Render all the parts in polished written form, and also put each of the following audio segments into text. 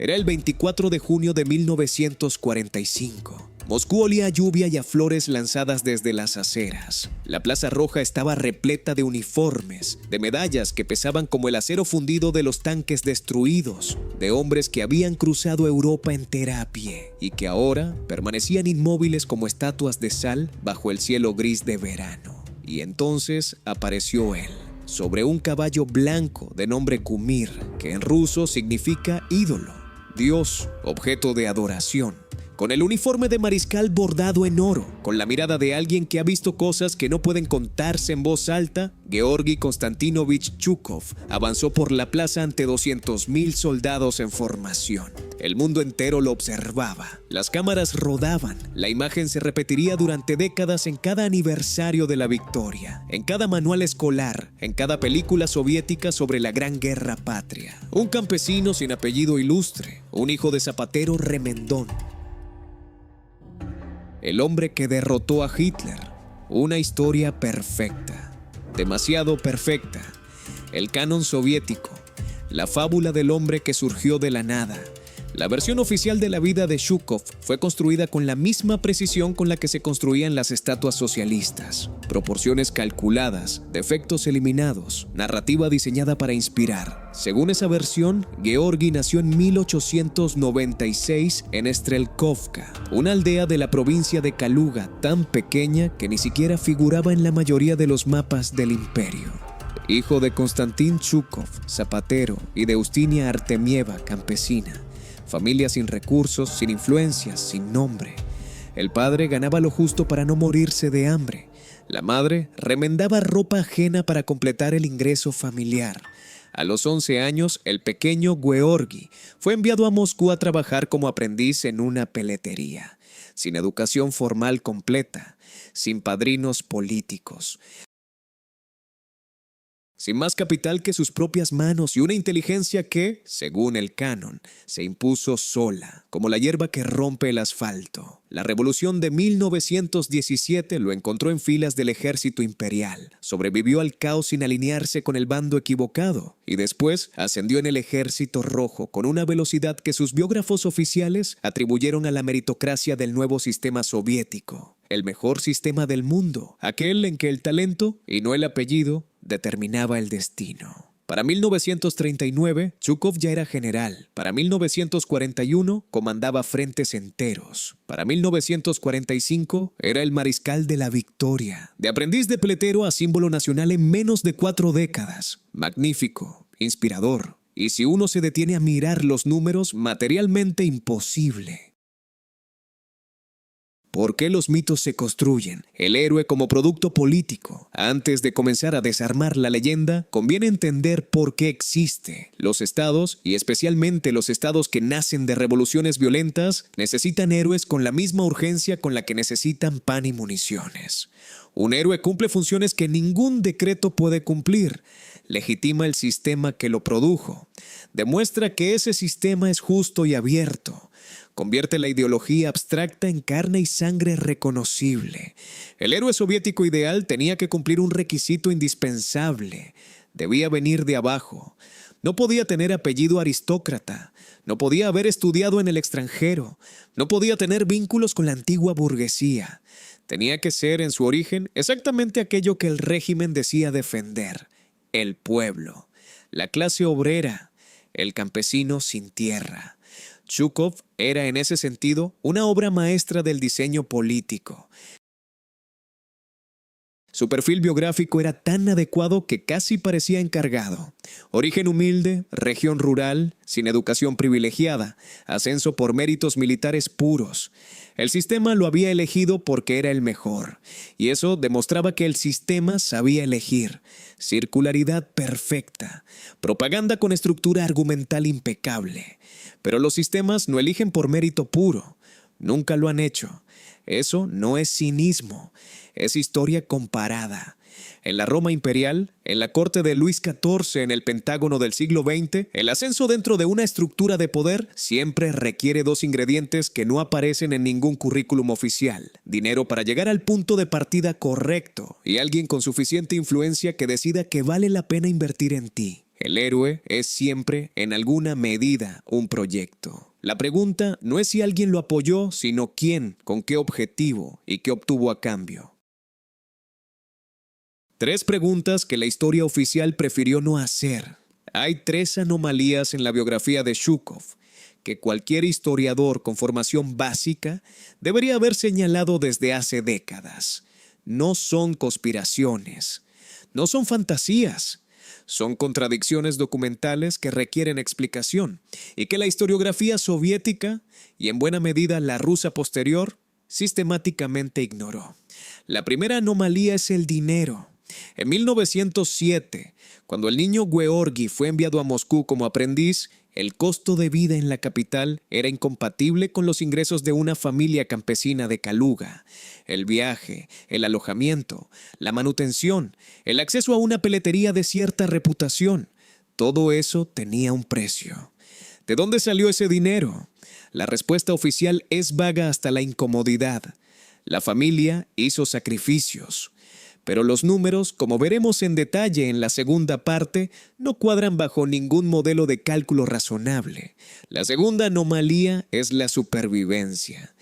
Era el 24 de junio de 1945. Moscú olía a lluvia y a flores lanzadas desde las aceras. La Plaza Roja estaba repleta de uniformes, de medallas que pesaban como el acero fundido de los tanques destruidos, de hombres que habían cruzado Europa entera a pie y que ahora permanecían inmóviles como estatuas de sal bajo el cielo gris de verano. Y entonces apareció él, sobre un caballo blanco de nombre Kumir, que en ruso significa ídolo, dios, objeto de adoración. Con el uniforme de mariscal bordado en oro, con la mirada de alguien que ha visto cosas que no pueden contarse en voz alta, Georgi Konstantinovich Chukov avanzó por la plaza ante 200,000 soldados en formación. El mundo entero lo observaba. Las cámaras rodaban. La imagen se repetiría durante décadas en cada aniversario de la victoria, en cada manual escolar, en cada película soviética sobre la Gran Guerra Patria. Un campesino sin apellido ilustre, un hijo de zapatero remendón. El hombre que derrotó a Hitler. Una historia perfecta. Demasiado perfecta. El canon soviético. La fábula del hombre que surgió de la nada. La versión oficial de la vida de Chukov fue construida con la misma precisión con la que se construían las estatuas socialistas. Proporciones calculadas, defectos eliminados, narrativa diseñada para inspirar. Según esa versión, Georgi nació en 1896 en Strelkovka, una aldea de la provincia de Kaluga tan pequeña que ni siquiera figuraba en la mayoría de los mapas del imperio. Hijo de Konstantin Chukov, zapatero, y de Eustinia Artemieva, campesina. Familia sin recursos, sin influencias, sin nombre. El padre ganaba lo justo para no morirse de hambre. La madre remendaba ropa ajena para completar el ingreso familiar. A los 11 años, el pequeño Georgi fue enviado a Moscú a trabajar como aprendiz en una peletería, sin educación formal completa, sin padrinos políticos, sin más capital que sus propias manos y una inteligencia que, según el canon, se impuso sola, como la hierba que rompe el asfalto. La revolución de 1917 lo encontró en filas del ejército imperial, sobrevivió al caos sin alinearse con el bando equivocado y después ascendió en el ejército rojo con una velocidad que sus biógrafos oficiales atribuyeron a la meritocracia del nuevo sistema soviético. El mejor sistema del mundo, aquel en que el talento, y no el apellido, determinaba el destino. Para 1939, Chukov ya era general. Para 1941, comandaba frentes enteros. Para 1945, era el mariscal de la victoria. De aprendiz de pletero a símbolo nacional en menos de 4 décadas. Magnífico, inspirador. Y si uno se detiene a mirar los números, materialmente imposible. ¿Por qué los mitos se construyen? El héroe como producto político. Antes de comenzar a desarmar la leyenda, conviene entender por qué existe. Los estados, y especialmente los estados que nacen de revoluciones violentas, necesitan héroes con la misma urgencia con la que necesitan pan y municiones. Un héroe cumple funciones que ningún decreto puede cumplir. Legitima el sistema que lo produjo. Demuestra que ese sistema es justo y abierto. Convierte la ideología abstracta en carne y sangre reconocible. El héroe soviético ideal tenía que cumplir un requisito indispensable. Debía venir de abajo. No podía tener apellido aristócrata. No podía haber estudiado en el extranjero. No podía tener vínculos con la antigua burguesía. Tenía que ser, en su origen, exactamente aquello que el régimen decía defender: el pueblo, la clase obrera, el campesino sin tierra. Chukov era en ese sentido una obra maestra del diseño político. Su perfil biográfico era tan adecuado que casi parecía encargado. Origen humilde, región rural, sin educación privilegiada, ascenso por méritos militares puros. El sistema lo había elegido porque era el mejor, y eso demostraba que el sistema sabía elegir. Circularidad perfecta, propaganda con estructura argumental impecable. Pero los sistemas no eligen por mérito puro. Nunca lo han hecho. Eso no es cinismo, es historia comparada. En la Roma imperial, en la corte de Luis XIV, en el Pentágono del siglo XX, el ascenso dentro de una estructura de poder siempre requiere 2 ingredientes que no aparecen en ningún currículum oficial: dinero para llegar al punto de partida correcto y alguien con suficiente influencia que decida que vale la pena invertir en ti. El héroe es siempre, en alguna medida, un proyecto. La pregunta no es si alguien lo apoyó, sino quién, con qué objetivo y qué obtuvo a cambio. 3 preguntas que la historia oficial prefirió no hacer. Hay 3 anomalías en la biografía de Zhukov que cualquier historiador con formación básica debería haber señalado desde hace décadas. No son conspiraciones, no son fantasías, son contradicciones documentales que requieren explicación y que la historiografía soviética, y en buena medida la rusa posterior, sistemáticamente ignoró. La primera anomalía es el dinero. En 1907, cuando el niño Georgi fue enviado a Moscú como aprendiz, el costo de vida en la capital era incompatible con los ingresos de una familia campesina de Kaluga. El viaje, el alojamiento, la manutención, el acceso a una peletería de cierta reputación, todo eso tenía un precio. ¿De dónde salió ese dinero? La respuesta oficial es vaga hasta la incomodidad. La familia hizo sacrificios. Pero los números, como veremos en detalle en la segunda parte, no cuadran bajo ningún modelo de cálculo razonable. La segunda anomalía es la supervivencia.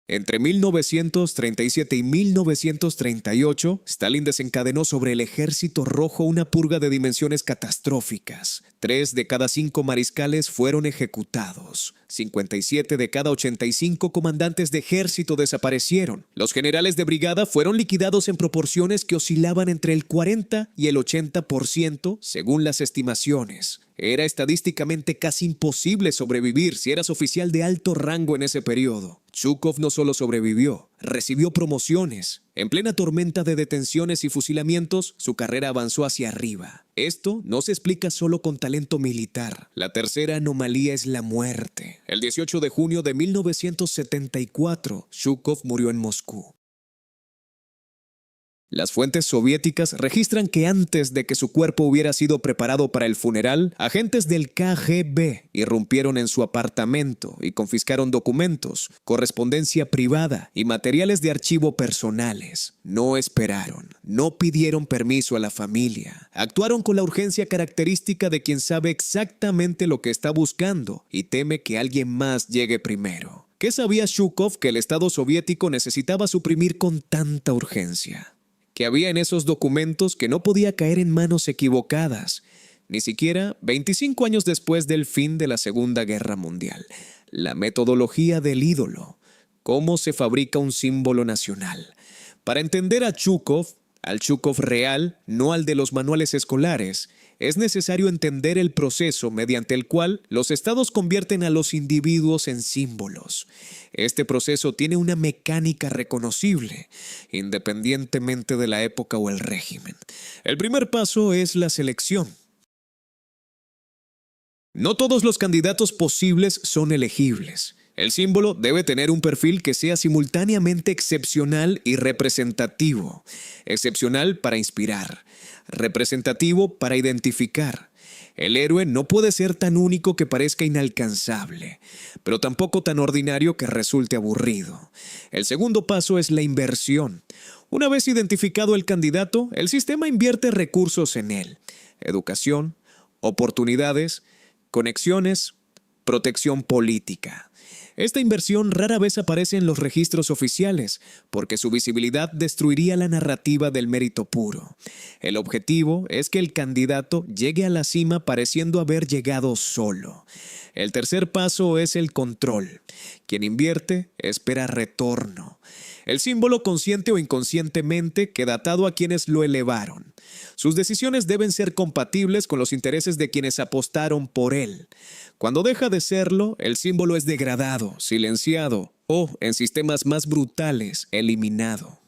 Entre 1937 y 1938, Stalin desencadenó sobre el Ejército Rojo una purga de dimensiones catastróficas. 3 de cada 5 mariscales fueron ejecutados. 57 de cada 85 comandantes de ejército desaparecieron. Los generales de brigada fueron liquidados en proporciones que oscilaban entre el 40 y el 80%, según las estimaciones. Era estadísticamente casi imposible sobrevivir si eras oficial de alto rango en ese periodo. Zhukov no solo sobrevivió, recibió promociones. En plena tormenta de detenciones y fusilamientos, su carrera avanzó hacia arriba. Esto no se explica solo con talento militar. La tercera anomalía es la muerte. El 18 de junio de 1974, Zhukov murió en Moscú. Las fuentes soviéticas registran que antes de que su cuerpo hubiera sido preparado para el funeral, agentes del KGB irrumpieron en su apartamento y confiscaron documentos, correspondencia privada y materiales de archivo personales. No esperaron, no pidieron permiso a la familia. Actuaron con la urgencia característica de quien sabe exactamente lo que está buscando y teme que alguien más llegue primero. ¿Qué sabía Zhukov que el Estado soviético necesitaba suprimir con tanta urgencia? Que había en esos documentos que no podía caer en manos equivocadas, ni siquiera 25 años después del fin de la Segunda Guerra Mundial. La metodología del ídolo, cómo se fabrica un símbolo nacional. Para entender a Zhukov, al Zhukov real, no al de los manuales escolares, es necesario entender el proceso mediante el cual los estados convierten a los individuos en símbolos. Este proceso tiene una mecánica reconocible, independientemente de la época o el régimen. El primer paso es la selección. No todos los candidatos posibles son elegibles. El símbolo debe tener un perfil que sea simultáneamente excepcional y representativo. Excepcional para inspirar, representativo para identificar. El héroe no puede ser tan único que parezca inalcanzable, pero tampoco tan ordinario que resulte aburrido. El segundo paso es la inversión. Una vez identificado el candidato, el sistema invierte recursos en él. Educación, oportunidades, conexiones, protección política. Esta inversión rara vez aparece en los registros oficiales, porque su visibilidad destruiría la narrativa del mérito puro. El objetivo es que el candidato llegue a la cima pareciendo haber llegado solo. El tercer paso es el control. Quien invierte espera retorno. El símbolo, consciente o inconscientemente, queda atado a quienes lo elevaron. Sus decisiones deben ser compatibles con los intereses de quienes apostaron por él. Cuando deja de serlo, el símbolo es degradado, silenciado o, en sistemas más brutales, eliminado.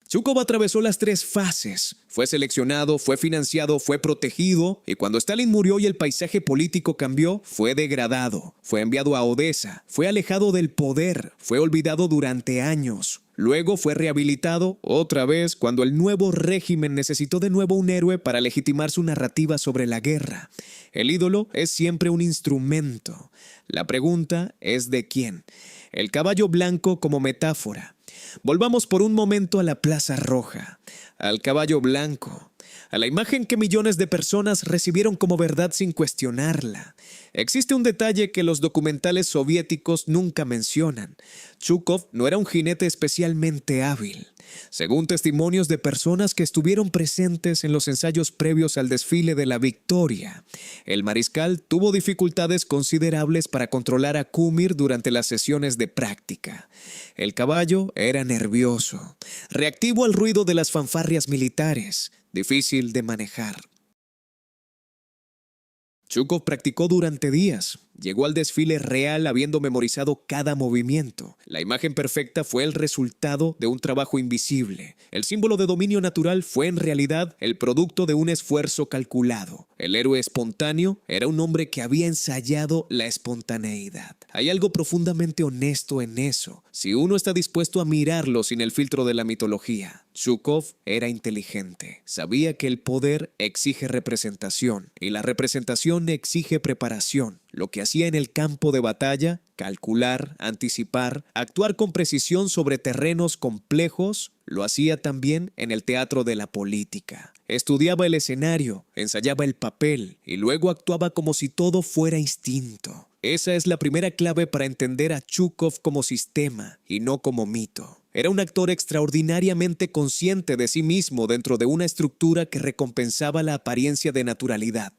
Zhukov atravesó las 3 fases. Fue seleccionado, fue financiado, fue protegido, y cuando Stalin murió y el paisaje político cambió, fue degradado, fue enviado a Odessa, fue alejado del poder, fue olvidado durante años. Luego fue rehabilitado otra vez cuando el nuevo régimen necesitó de nuevo un héroe para legitimar su narrativa sobre la guerra. El ídolo es siempre un instrumento. La pregunta es ¿de quién? El caballo blanco como metáfora. Volvamos por un momento a la Plaza Roja, al caballo blanco, a la imagen que millones de personas recibieron como verdad sin cuestionarla. Existe un detalle que los documentales soviéticos nunca mencionan. Chukov no era un jinete especialmente hábil. Según testimonios de personas que estuvieron presentes en los ensayos previos al desfile de la Victoria, el mariscal tuvo dificultades considerables para controlar a Kumir durante las sesiones de práctica. El caballo era nervioso, reactivo al ruido de las fanfarrias militares, difícil de manejar. Chukov practicó durante días. Llegó al desfile real habiendo memorizado cada movimiento. La imagen perfecta fue el resultado de un trabajo invisible. El símbolo de dominio natural fue en realidad el producto de un esfuerzo calculado. El héroe espontáneo era un hombre que había ensayado la espontaneidad. Hay algo profundamente honesto en eso, si uno está dispuesto a mirarlo sin el filtro de la mitología. Chukov era inteligente. Sabía que el poder exige representación y la representación exige preparación. Lo que hacía en el campo de batalla, calcular, anticipar, actuar con precisión sobre terrenos complejos, lo hacía también en el teatro de la política. Estudiaba el escenario, ensayaba el papel y luego actuaba como si todo fuera instinto. Esa es la primera clave para entender a Chukov como sistema y no como mito. Era un actor extraordinariamente consciente de sí mismo dentro de una estructura que recompensaba la apariencia de naturalidad.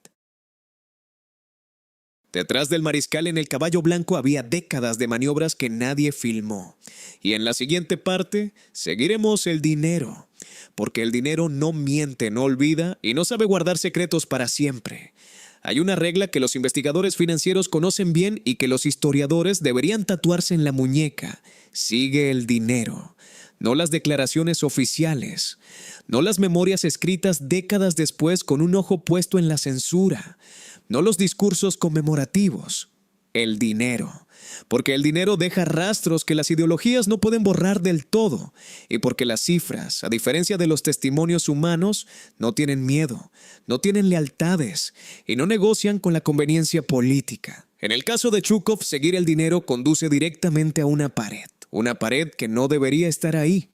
Detrás del mariscal en el caballo blanco había décadas de maniobras que nadie filmó. Y en la siguiente parte seguiremos el dinero, porque el dinero no miente, no olvida y no sabe guardar secretos para siempre. Hay una regla que los investigadores financieros conocen bien y que los historiadores deberían tatuarse en la muñeca. Sigue el dinero, no las declaraciones oficiales, no las memorias escritas décadas después con un ojo puesto en la censura, no los discursos conmemorativos, el dinero. Porque el dinero deja rastros que las ideologías no pueden borrar del todo, y porque las cifras, a diferencia de los testimonios humanos, no tienen miedo, no tienen lealtades y no negocian con la conveniencia política. En el caso de Chukov, seguir el dinero conduce directamente a una pared que no debería estar ahí.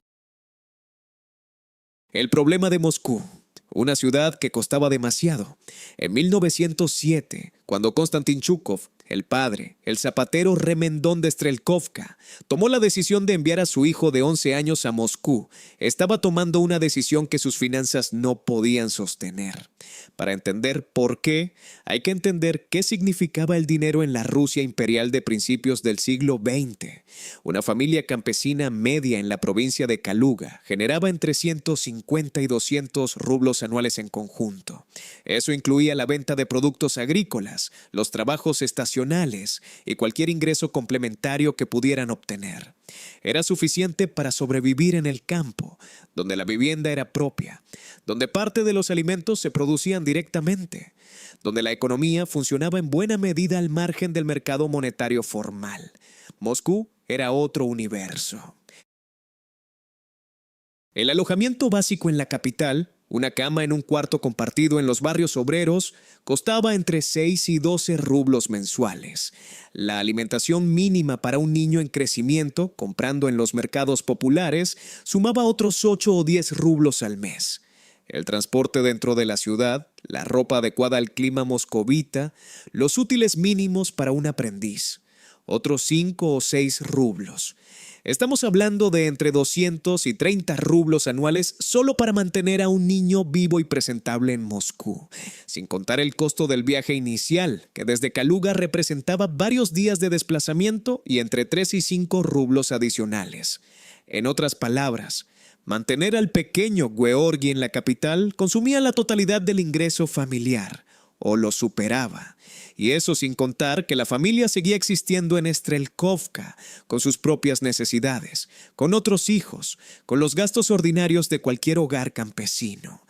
El problema de Moscú. Una ciudad que costaba demasiado. En 1907, cuando Konstantin Chukov, el padre, el zapatero remendón de Strelkovka, tomó la decisión de enviar a su hijo de 11 años a Moscú, estaba tomando una decisión que sus finanzas no podían sostener. Para entender por qué, hay que entender qué significaba el dinero en la Rusia imperial de principios del siglo XX. Una familia campesina media en la provincia de Kaluga generaba entre 150 y 200 rublos anuales en conjunto. Eso incluía la venta de productos agrícolas, los trabajos estacionales y cualquier ingreso complementario que pudieran obtener. Era suficiente para sobrevivir en el campo, donde la vivienda era propia, donde parte de los alimentos se producían directamente, donde la economía funcionaba en buena medida al margen del mercado monetario formal. Moscú era otro universo. El alojamiento básico en la capital, una cama en un cuarto compartido en los barrios obreros, costaba entre 6 y 12 rublos mensuales. La alimentación mínima para un niño en crecimiento, comprando en los mercados populares, sumaba otros 8 o 10 rublos al mes. El transporte dentro de la ciudad, la ropa adecuada al clima moscovita, los útiles mínimos para un aprendiz, otros 5 o 6 rublos. Estamos hablando de entre 200 y 30 rublos anuales solo para mantener a un niño vivo y presentable en Moscú, sin contar el costo del viaje inicial, que desde Kaluga representaba varios días de desplazamiento y entre 3 y 5 rublos adicionales. En otras palabras, mantener al pequeño Georgi en la capital consumía la totalidad del ingreso familiar, o lo superaba. Y eso sin contar que la familia seguía existiendo en Strelkovka, con sus propias necesidades, con otros hijos, con los gastos ordinarios de cualquier hogar campesino.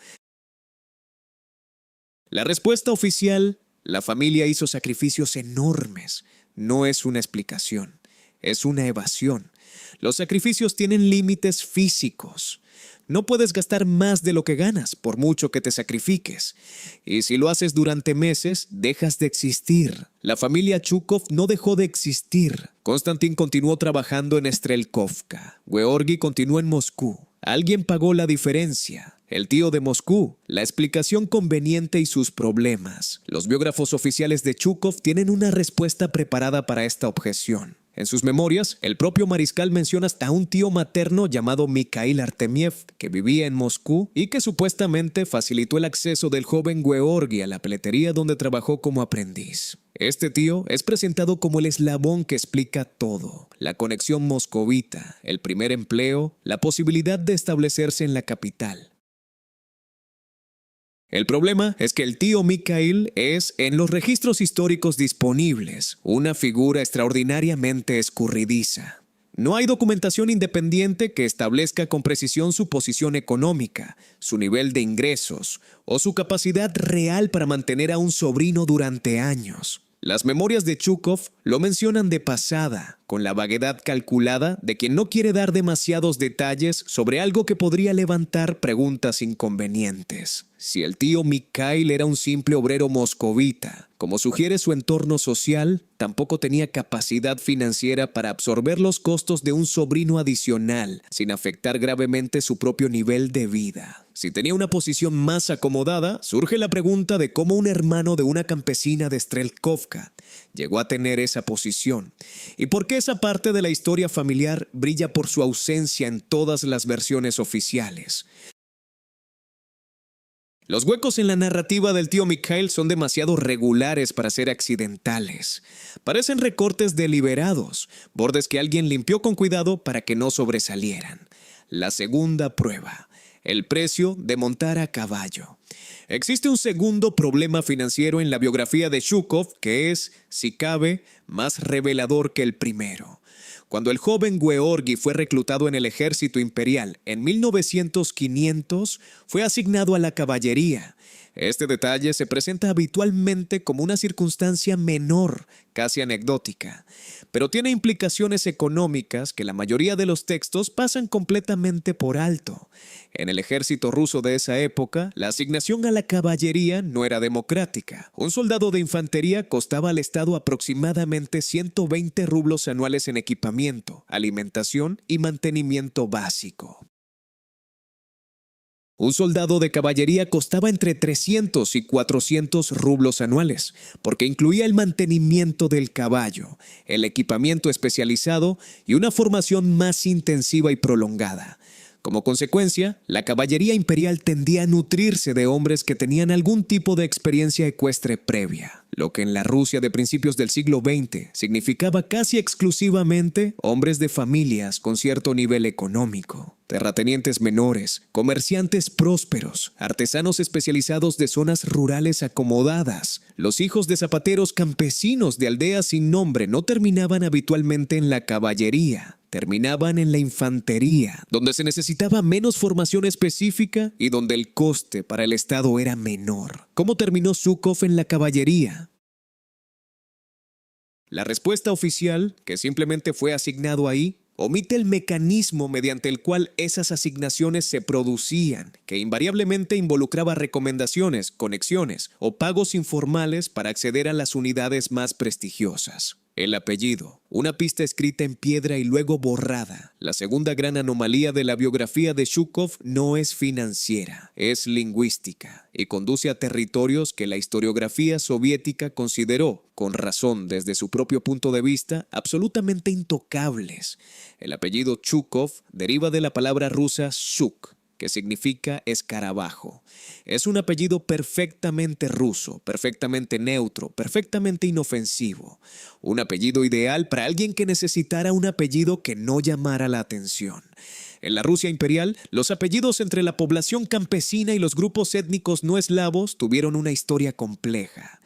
La respuesta oficial, la familia hizo sacrificios enormes, no es una explicación, es una evasión. Los sacrificios tienen límites físicos. No puedes gastar más de lo que ganas, por mucho que te sacrifiques. Y si lo haces durante meses, dejas de existir. la familia Chukov no dejó de existir. Konstantin continuó trabajando en Strelkovka. Georgi continuó en Moscú. Alguien pagó la diferencia. El tío de Moscú, la explicación conveniente y sus problemas. Los biógrafos oficiales de Chukov tienen una respuesta preparada para esta objeción. En sus memorias, el propio mariscal menciona hasta un tío materno llamado Mikhail Artemiev, que vivía en Moscú y que supuestamente facilitó el acceso del joven Georgi a la peletería donde trabajó como aprendiz. Este tío es presentado como el eslabón que explica todo: la conexión moscovita, el primer empleo, la posibilidad de establecerse en la capital. El problema es que el tío Mikhail es, en los registros históricos disponibles, una figura extraordinariamente escurridiza. No hay documentación independiente que establezca con precisión su posición económica, su nivel de ingresos o su capacidad real para mantener a un sobrino durante años. Las memorias de Chukov lo mencionan de pasada, con la vaguedad calculada de quien no quiere dar demasiados detalles sobre algo que podría levantar preguntas inconvenientes. Si el tío Mikhail era un simple obrero moscovita, como sugiere su entorno social, tampoco tenía capacidad financiera para absorber los costos de un sobrino adicional, sin afectar gravemente su propio nivel de vida. Si tenía una posición más acomodada, surge la pregunta de cómo un hermano de una campesina de Strelkovka llegó a tener esa posición, y por qué esa parte de la historia familiar brilla por su ausencia en todas las versiones oficiales. Los huecos en la narrativa del tío Mikhail son demasiado regulares para ser accidentales. Parecen recortes deliberados, bordes que alguien limpió con cuidado para que no sobresalieran. La segunda prueba: el precio de montar a caballo. Existe un segundo problema financiero en la biografía de Chukov que es, si cabe, más revelador que el primero. Cuando el joven Georgi fue reclutado en el ejército imperial en 500, fue asignado a la caballería. Este detalle se presenta habitualmente como una circunstancia menor, casi anecdótica, pero tiene implicaciones económicas que la mayoría de los textos pasan completamente por alto. En el ejército ruso de esa época, la asignación a la caballería no era democrática. Un soldado de infantería costaba al Estado aproximadamente 120 rublos anuales en equipamiento, alimentación y mantenimiento básico. Un soldado de caballería costaba entre 300 y 400 rublos anuales, porque incluía el mantenimiento del caballo, el equipamiento especializado y una formación más intensiva y prolongada. Como consecuencia, la caballería imperial tendía a nutrirse de hombres que tenían algún tipo de experiencia ecuestre previa, lo que en la Rusia de principios del siglo XX significaba casi exclusivamente hombres de familias con cierto nivel económico. Terratenientes menores, comerciantes prósperos, artesanos especializados de zonas rurales acomodadas. Los hijos de zapateros campesinos de aldeas sin nombre no terminaban habitualmente en la caballería. Terminaban en la infantería, donde se necesitaba menos formación específica y donde el coste para el Estado era menor. ¿Cómo terminó Chukov en la caballería? La respuesta oficial, que simplemente fue asignado ahí, omite el mecanismo mediante el cual esas asignaciones se producían, que invariablemente involucraba recomendaciones, conexiones o pagos informales para acceder a las unidades más prestigiosas. El apellido, una pista escrita en piedra y luego borrada. La segunda gran anomalía de la biografía de Chukov no es financiera, es lingüística y conduce a territorios que la historiografía soviética consideró, con razón desde su propio punto de vista, absolutamente intocables. El apellido Chukov deriva de la palabra rusa Shuk, que significa escarabajo. Es un apellido perfectamente ruso, perfectamente neutro, perfectamente inofensivo. Un apellido ideal para alguien que necesitara un apellido que no llamara la atención. En la Rusia imperial, los apellidos entre la población campesina y los grupos étnicos no eslavos tuvieron una historia compleja.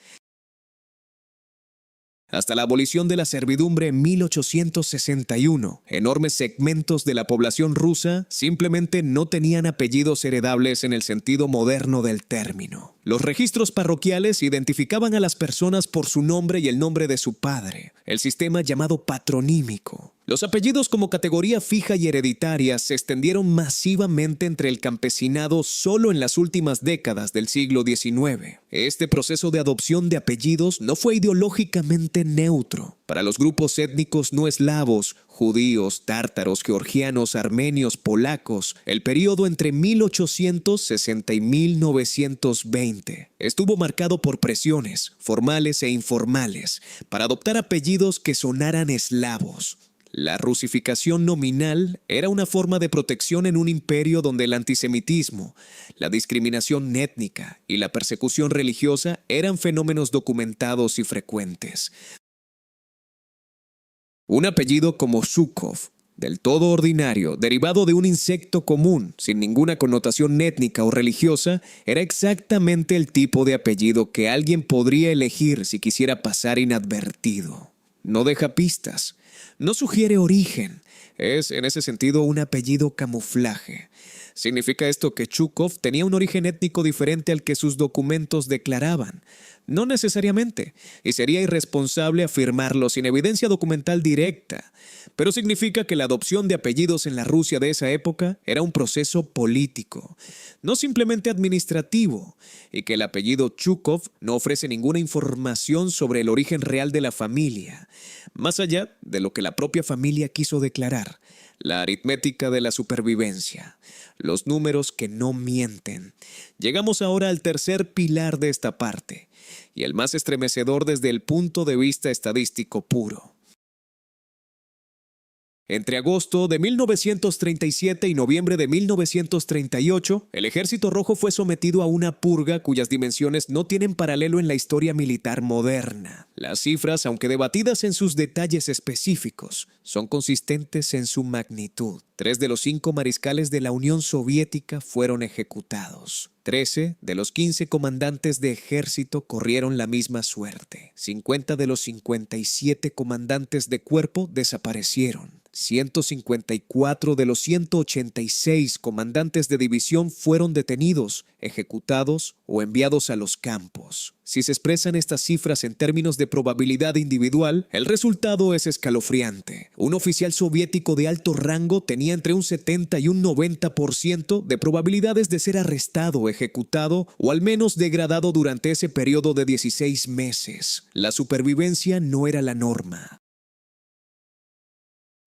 Hasta la abolición de la servidumbre en 1861, enormes segmentos de la población rusa simplemente no tenían apellidos heredables en el sentido moderno del término. Los registros parroquiales identificaban a las personas por su nombre y el nombre de su padre, el sistema llamado patronímico. Los apellidos como categoría fija y hereditaria se extendieron masivamente entre el campesinado solo en las últimas décadas del siglo XIX. Este proceso de adopción de apellidos no fue ideológicamente neutro. Para los grupos étnicos no eslavos, judíos, tártaros, georgianos, armenios, polacos, el periodo entre 1860 y 1920 estuvo marcado por presiones, formales e informales, para adoptar apellidos que sonaran eslavos. La rusificación nominal era una forma de protección en un imperio donde el antisemitismo, la discriminación étnica y la persecución religiosa eran fenómenos documentados y frecuentes. Un apellido como Zhukov, del todo ordinario, derivado de un insecto común, sin ninguna connotación étnica o religiosa, era exactamente el tipo de apellido que alguien podría elegir si quisiera pasar inadvertido. No deja pistas. No sugiere origen, es en ese sentido un apellido camuflaje. ¿Significa esto que Zhukov tenía un origen étnico diferente al que sus documentos declaraban? No necesariamente, y sería irresponsable afirmarlo sin evidencia documental directa, pero significa que la adopción de apellidos en la Rusia de esa época era un proceso político, no simplemente administrativo, y que el apellido Zhukov no ofrece ninguna información sobre el origen real de la familia, más allá de lo que la propia familia quiso declarar, la aritmética de la supervivencia, los números que no mienten. Llegamos ahora al tercer pilar de esta parte, y el más estremecedor desde el punto de vista estadístico puro. Entre agosto de 1937 y noviembre de 1938, el Ejército Rojo fue sometido a una purga cuyas dimensiones no tienen paralelo en la historia militar moderna. Las cifras, aunque debatidas en sus detalles específicos, son consistentes en su magnitud. 3 de los 5 mariscales de la Unión Soviética fueron ejecutados. 13 de los 15 comandantes de ejército corrieron la misma suerte. 50 de los 57 comandantes de cuerpo desaparecieron. 154 de los 186 comandantes de división fueron detenidos, ejecutados o enviados a los campos. Si se expresan estas cifras en términos de probabilidad individual, el resultado es escalofriante. Un oficial soviético de alto rango tenía entre un 70 y un 90% de probabilidades de ser arrestado, ejecutado o al menos degradado durante ese periodo de 16 meses. La supervivencia no era la norma.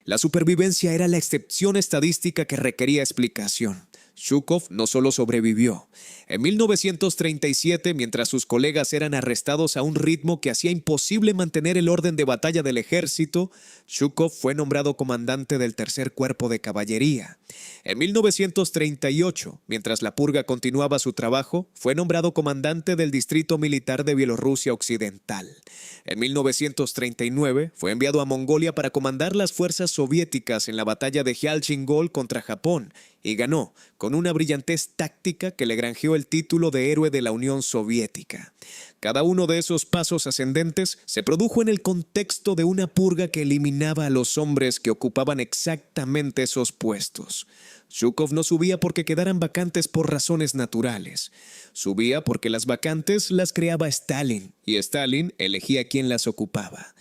La supervivencia era la excepción estadística que requería explicación. Zhukov no solo sobrevivió. En 1937, mientras sus colegas eran arrestados a un ritmo que hacía imposible mantener el orden de batalla del ejército, Zhukov fue nombrado comandante del tercer cuerpo de caballería. En 1938, mientras la purga continuaba su trabajo, fue nombrado comandante del distrito militar de Bielorrusia Occidental. En 1939, fue enviado a Mongolia para comandar las fuerzas soviéticas en la batalla de Jalchingol contra Japón, y ganó, con una brillantez táctica que le granjeó el título de héroe de la Unión Soviética. Cada uno de esos pasos ascendentes se produjo en el contexto de una purga que eliminaba a los hombres que ocupaban exactamente esos puestos. Zhukov no subía porque quedaran vacantes por razones naturales. Subía porque las vacantes las creaba Stalin, y Stalin elegía quién las ocupaba.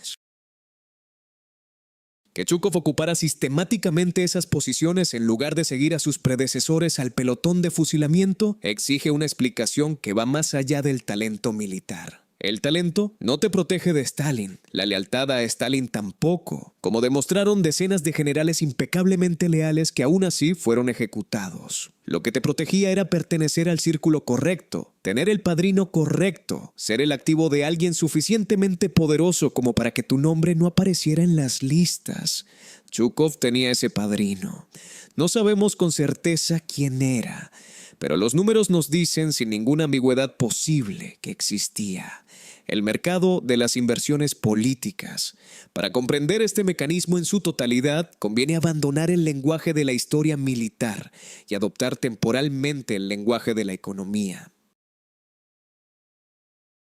Que Zhukov ocupara sistemáticamente esas posiciones en lugar de seguir a sus predecesores al pelotón de fusilamiento exige una explicación que va más allá del talento militar. El talento no te protege de Stalin, la lealtad a Stalin tampoco, como demostraron decenas de generales impecablemente leales que aún así fueron ejecutados. Lo que te protegía era pertenecer al círculo correcto, tener el padrino correcto, ser el activo de alguien suficientemente poderoso como para que tu nombre no apareciera en las listas. Zhukov tenía ese padrino. No sabemos con certeza quién era, pero los números nos dicen sin ninguna ambigüedad posible que existía. El mercado de las inversiones políticas. Para comprender este mecanismo en su totalidad, conviene abandonar el lenguaje de la historia militar y adoptar temporalmente el lenguaje de la economía.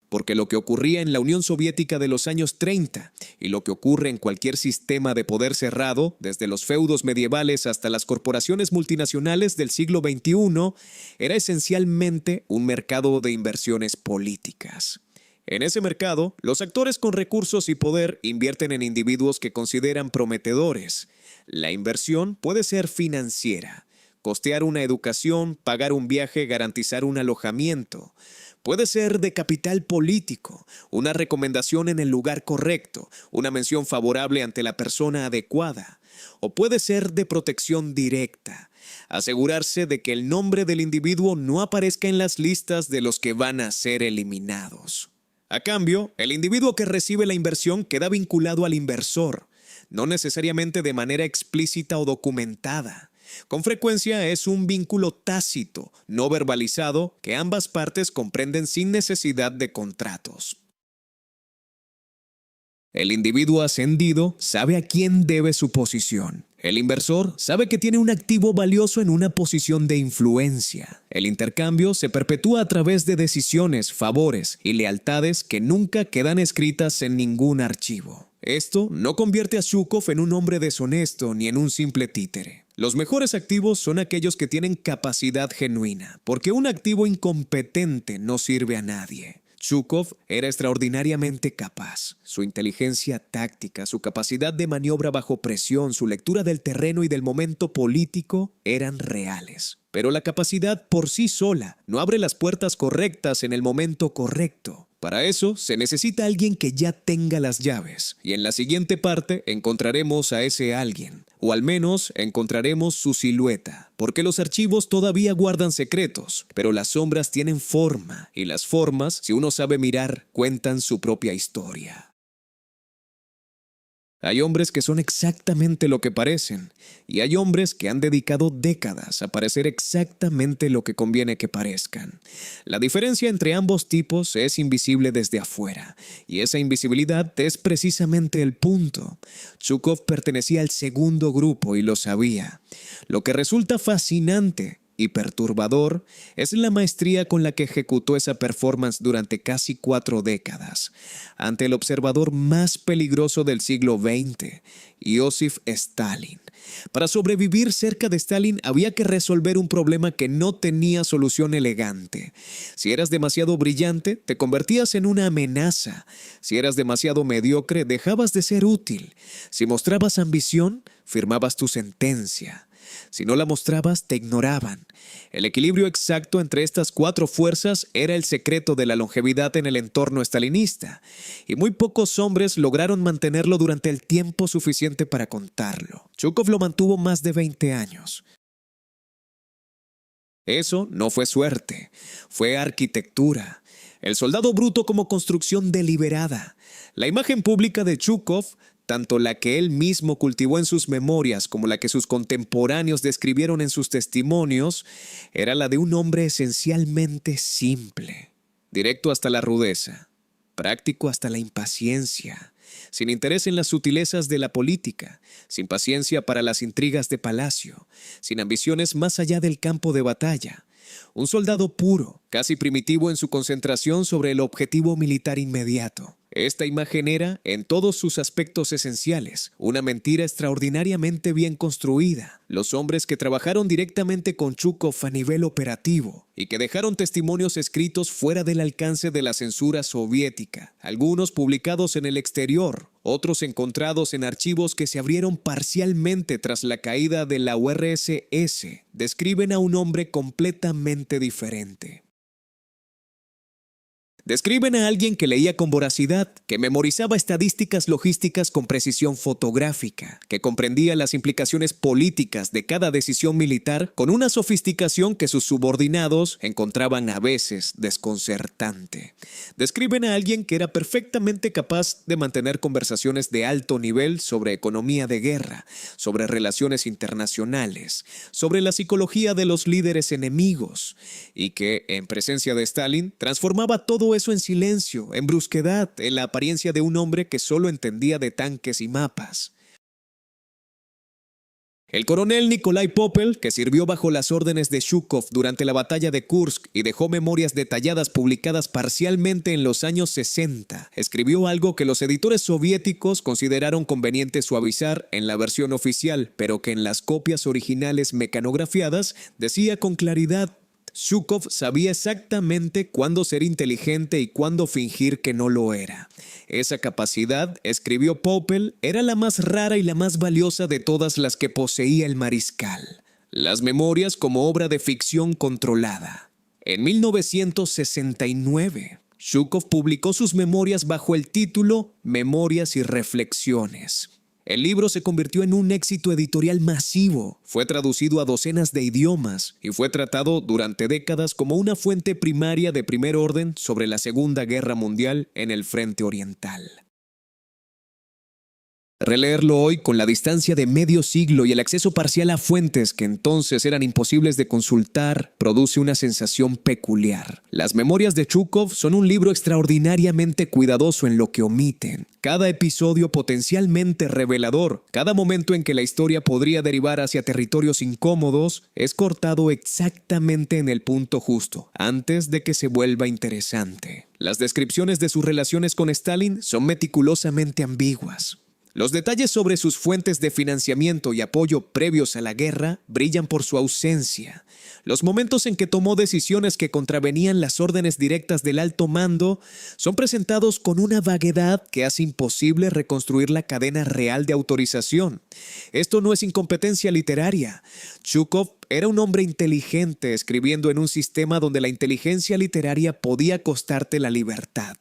Porque lo que ocurría en la Unión Soviética de los años 30 y lo que ocurre en cualquier sistema de poder cerrado, desde los feudos medievales hasta las corporaciones multinacionales del siglo XXI, era esencialmente un mercado de inversiones políticas. En ese mercado, los actores con recursos y poder invierten en individuos que consideran prometedores. La inversión puede ser financiera, costear una educación, pagar un viaje, garantizar un alojamiento. Puede ser de capital político, una recomendación en el lugar correcto, una mención favorable ante la persona adecuada. O puede ser de protección directa, asegurarse de que el nombre del individuo no aparezca en las listas de los que van a ser eliminados. A cambio, el individuo que recibe la inversión queda vinculado al inversor, no necesariamente de manera explícita o documentada. Con frecuencia es un vínculo tácito, no verbalizado, que ambas partes comprenden sin necesidad de contratos. El individuo ascendido sabe a quién debe su posición. El inversor sabe que tiene un activo valioso en una posición de influencia. El intercambio se perpetúa a través de decisiones, favores y lealtades que nunca quedan escritas en ningún archivo. Esto no convierte a Zhukov en un hombre deshonesto ni en un simple títere. Los mejores activos son aquellos que tienen capacidad genuina, porque un activo incompetente no sirve a nadie. Zhukov era extraordinariamente capaz. Su inteligencia táctica, su capacidad de maniobra bajo presión, su lectura del terreno y del momento político eran reales. Pero la capacidad por sí sola no abre las puertas correctas en el momento correcto. Para eso se necesita alguien que ya tenga las llaves, y en la siguiente parte encontraremos a ese alguien, o al menos encontraremos su silueta, porque los archivos todavía guardan secretos, pero las sombras tienen forma, y las formas, si uno sabe mirar, cuentan su propia historia. Hay hombres que son exactamente lo que parecen, y hay hombres que han dedicado décadas a parecer exactamente lo que conviene que parezcan. La diferencia entre ambos tipos es invisible desde afuera, y esa invisibilidad es precisamente el punto. Zhukov pertenecía al segundo grupo y lo sabía. Lo que resulta fascinante y perturbador es la maestría con la que ejecutó esa performance durante casi 4 décadas, ante el observador más peligroso del siglo XX, Iósif Stalin. Para sobrevivir cerca de Stalin había que resolver un problema que no tenía solución elegante. Si eras demasiado brillante, te convertías en una amenaza. Si eras demasiado mediocre, dejabas de ser útil. Si mostrabas ambición, firmabas tu sentencia. Si no la mostrabas, te ignoraban. El equilibrio exacto entre estas 4 fuerzas era el secreto de la longevidad en el entorno estalinista, y muy pocos hombres lograron mantenerlo durante el tiempo suficiente para contarlo. Zhukov lo mantuvo más de 20 años. Eso no fue suerte, fue arquitectura. El soldado bruto como construcción deliberada. La imagen pública de Zhukov, tanto la que él mismo cultivó en sus memorias como la que sus contemporáneos describieron en sus testimonios, era la de un hombre esencialmente simple, directo hasta la rudeza, práctico hasta la impaciencia, sin interés en las sutilezas de la política, sin paciencia para las intrigas de palacio, sin ambiciones más allá del campo de batalla. Un soldado puro, casi primitivo en su concentración sobre el objetivo militar inmediato. Esta imagen era, en todos sus aspectos esenciales, una mentira extraordinariamente bien construida. Los hombres que trabajaron directamente con Zhukov a nivel operativo y que dejaron testimonios escritos fuera del alcance de la censura soviética, algunos publicados en el exterior, otros encontrados en archivos que se abrieron parcialmente tras la caída de la URSS, describen a un hombre completamente diferente. Describen a alguien que leía con voracidad, que memorizaba estadísticas logísticas con precisión fotográfica, que comprendía las implicaciones políticas de cada decisión militar con una sofisticación que sus subordinados encontraban a veces desconcertante. Describen a alguien que era perfectamente capaz de mantener conversaciones de alto nivel sobre economía de guerra, sobre relaciones internacionales, sobre la psicología de los líderes enemigos, y que, en presencia de Stalin, transformaba todo eso en silencio, en brusquedad, en la apariencia de un hombre que solo entendía de tanques y mapas. El coronel Nikolai Popel, que sirvió bajo las órdenes de Zhukov durante la batalla de Kursk y dejó memorias detalladas publicadas parcialmente en los años 60, escribió algo que los editores soviéticos consideraron conveniente suavizar en la versión oficial, pero que en las copias originales mecanografiadas decía con claridad: Zhukov sabía exactamente cuándo ser inteligente y cuándo fingir que no lo era. Esa capacidad, escribió Poppel, era la más rara y la más valiosa de todas las que poseía el mariscal. Las memorias como obra de ficción controlada. En 1969, Zhukov publicó sus memorias bajo el título Memorias y Reflexiones. El libro se convirtió en un éxito editorial masivo, fue traducido a docenas de idiomas y fue tratado durante décadas como una fuente primaria de primer orden sobre la Segunda Guerra Mundial en el Frente Oriental. Releerlo hoy, con la distancia de medio siglo y el acceso parcial a fuentes que entonces eran imposibles de consultar, produce una sensación peculiar. Las memorias de Zhukov son un libro extraordinariamente cuidadoso en lo que omiten. Cada episodio potencialmente revelador, cada momento en que la historia podría derivar hacia territorios incómodos, es cortado exactamente en el punto justo, antes de que se vuelva interesante. Las descripciones de sus relaciones con Stalin son meticulosamente ambiguas. Los detalles sobre sus fuentes de financiamiento y apoyo previos a la guerra brillan por su ausencia. Los momentos en que tomó decisiones que contravenían las órdenes directas del alto mando son presentados con una vaguedad que hace imposible reconstruir la cadena real de autorización. Esto no es incompetencia literaria. Zhukov era un hombre inteligente escribiendo en un sistema donde la inteligencia literaria podía costarte la libertad.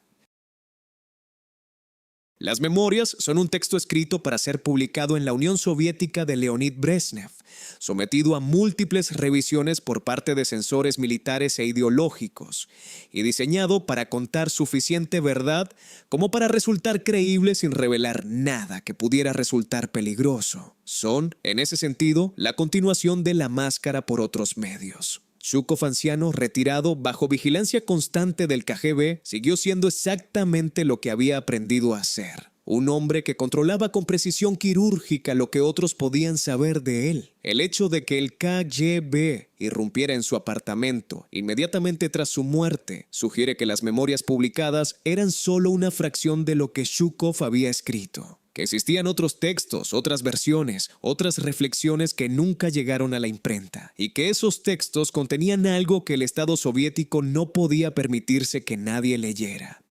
Las memorias son un texto escrito para ser publicado en la Unión Soviética de Leonid Brezhnev, sometido a múltiples revisiones por parte de censores militares e ideológicos, y diseñado para contar suficiente verdad como para resultar creíble sin revelar nada que pudiera resultar peligroso. Son, en ese sentido, la continuación de La Máscara por otros medios. Zhukov, anciano, retirado, bajo vigilancia constante del KGB, siguió siendo exactamente lo que había aprendido a hacer. Un hombre que controlaba con precisión quirúrgica lo que otros podían saber de él. El hecho de que el KGB irrumpiera en su apartamento inmediatamente tras su muerte sugiere que las memorias publicadas eran solo una fracción de lo que Zhukov había escrito. Que existían otros textos, otras versiones, otras reflexiones que nunca llegaron a la imprenta, y que esos textos contenían algo que el Estado soviético no podía permitirse que nadie leyera.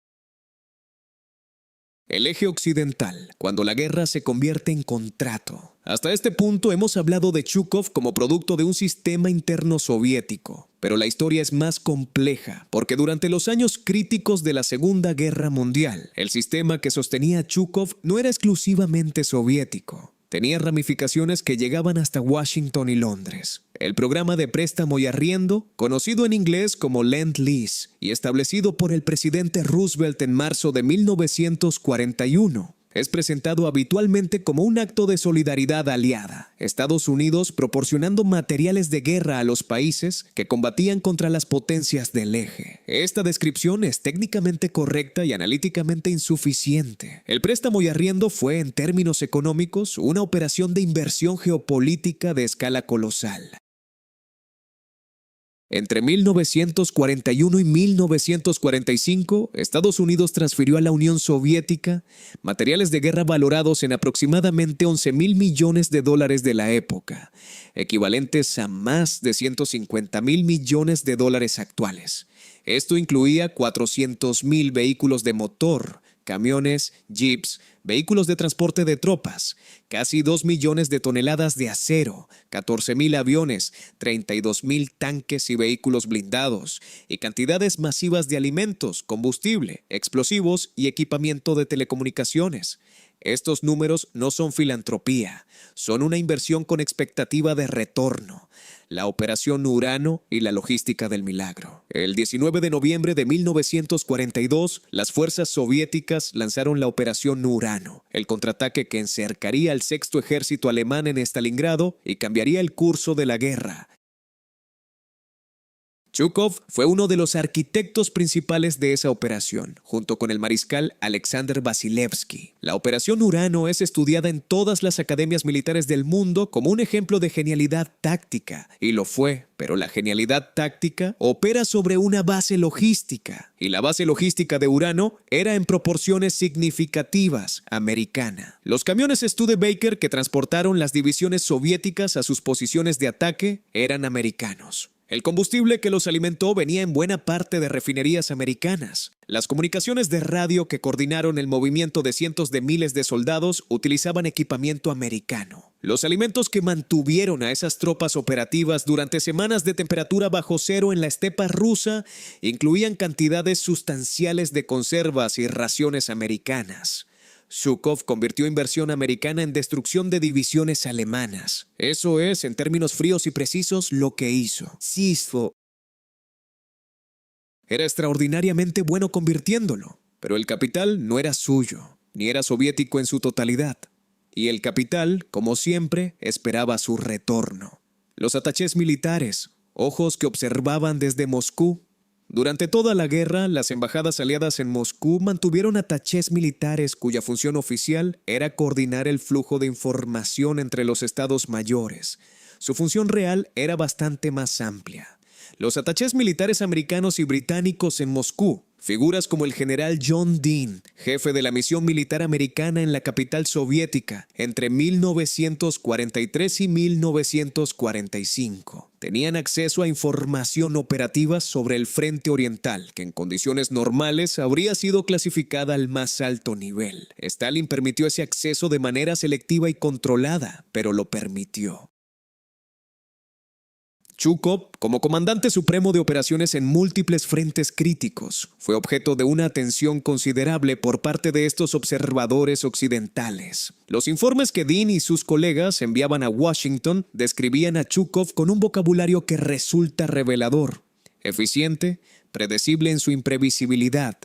El eje occidental, cuando la guerra se convierte en contrato. Hasta este punto hemos hablado de Zhukov como producto de un sistema interno soviético, pero la historia es más compleja, porque durante los años críticos de la Segunda Guerra Mundial, el sistema que sostenía a Zhukov no era exclusivamente soviético. Tenía ramificaciones que llegaban hasta Washington y Londres. El programa de préstamo y arriendo, conocido en inglés como Lend-Lease y establecido por el presidente Roosevelt en marzo de 1941, es presentado habitualmente como un acto de solidaridad aliada. Estados Unidos proporcionando materiales de guerra a los países que combatían contra las potencias del eje. Esta descripción es técnicamente correcta y analíticamente insuficiente. El préstamo y arriendo fue, en términos económicos, una operación de inversión geopolítica de escala colosal. Entre 1941 y 1945, Estados Unidos transfirió a la Unión Soviética materiales de guerra valorados en aproximadamente $11,000 millones de la época, equivalentes a más de $150,000 millones actuales. Esto incluía 400,000 vehículos de motor, camiones, jeeps, vehículos de transporte de tropas, casi 2 millones de toneladas de acero, 14,000 aviones, 32,000 tanques y vehículos blindados, y cantidades masivas de alimentos, combustible, explosivos y equipamiento de telecomunicaciones. Estos números no son filantropía, son una inversión con expectativa de retorno. La Operación Urano y la logística del milagro. El 19 de noviembre de 1942, las fuerzas soviéticas lanzaron la Operación Urano, el contraataque que encercaría al sexto ejército alemán en Stalingrado y cambiaría el curso de la guerra. Zhukov fue uno de los arquitectos principales de esa operación, junto con el mariscal Alexander Vasilevsky. La Operación Urano es estudiada en todas las academias militares del mundo como un ejemplo de genialidad táctica, y lo fue, pero la genialidad táctica opera sobre una base logística, y la base logística de Urano era en proporciones significativas americana. Los camiones Studebaker que transportaron las divisiones soviéticas a sus posiciones de ataque eran americanos. El combustible que los alimentó venía en buena parte de refinerías americanas. Las comunicaciones de radio que coordinaron el movimiento de cientos de miles de soldados utilizaban equipamiento americano. Los alimentos que mantuvieron a esas tropas operativas durante semanas de temperatura bajo cero en la estepa rusa incluían cantidades sustanciales de conservas y raciones americanas. Zhukov convirtió inversión americana en destrucción de divisiones alemanas. Eso es, en términos fríos y precisos, lo que hizo. Zhivkov era extraordinariamente bueno convirtiéndolo, pero el capital no era suyo, ni era soviético en su totalidad. Y el capital, como siempre, esperaba su retorno. Los atachés militares, ojos que observaban desde Moscú. Durante toda la guerra, las embajadas aliadas en Moscú mantuvieron atachés militares cuya función oficial era coordinar el flujo de información entre los estados mayores. Su función real era bastante más amplia. Los atachés militares americanos y británicos en Moscú, figuras como el general John Dean, jefe de la misión militar americana en la capital soviética entre 1943 y 1945, tenían acceso a información operativa sobre el frente oriental, que en condiciones normales habría sido clasificada al más alto nivel. Stalin permitió ese acceso de manera selectiva y controlada, pero lo permitió. Zhukov, como comandante supremo de operaciones en múltiples frentes críticos, fue objeto de una atención considerable por parte de estos observadores occidentales. Los informes que Dean y sus colegas enviaban a Washington describían a Zhukov con un vocabulario que resulta revelador, eficiente, predecible en su imprevisibilidad,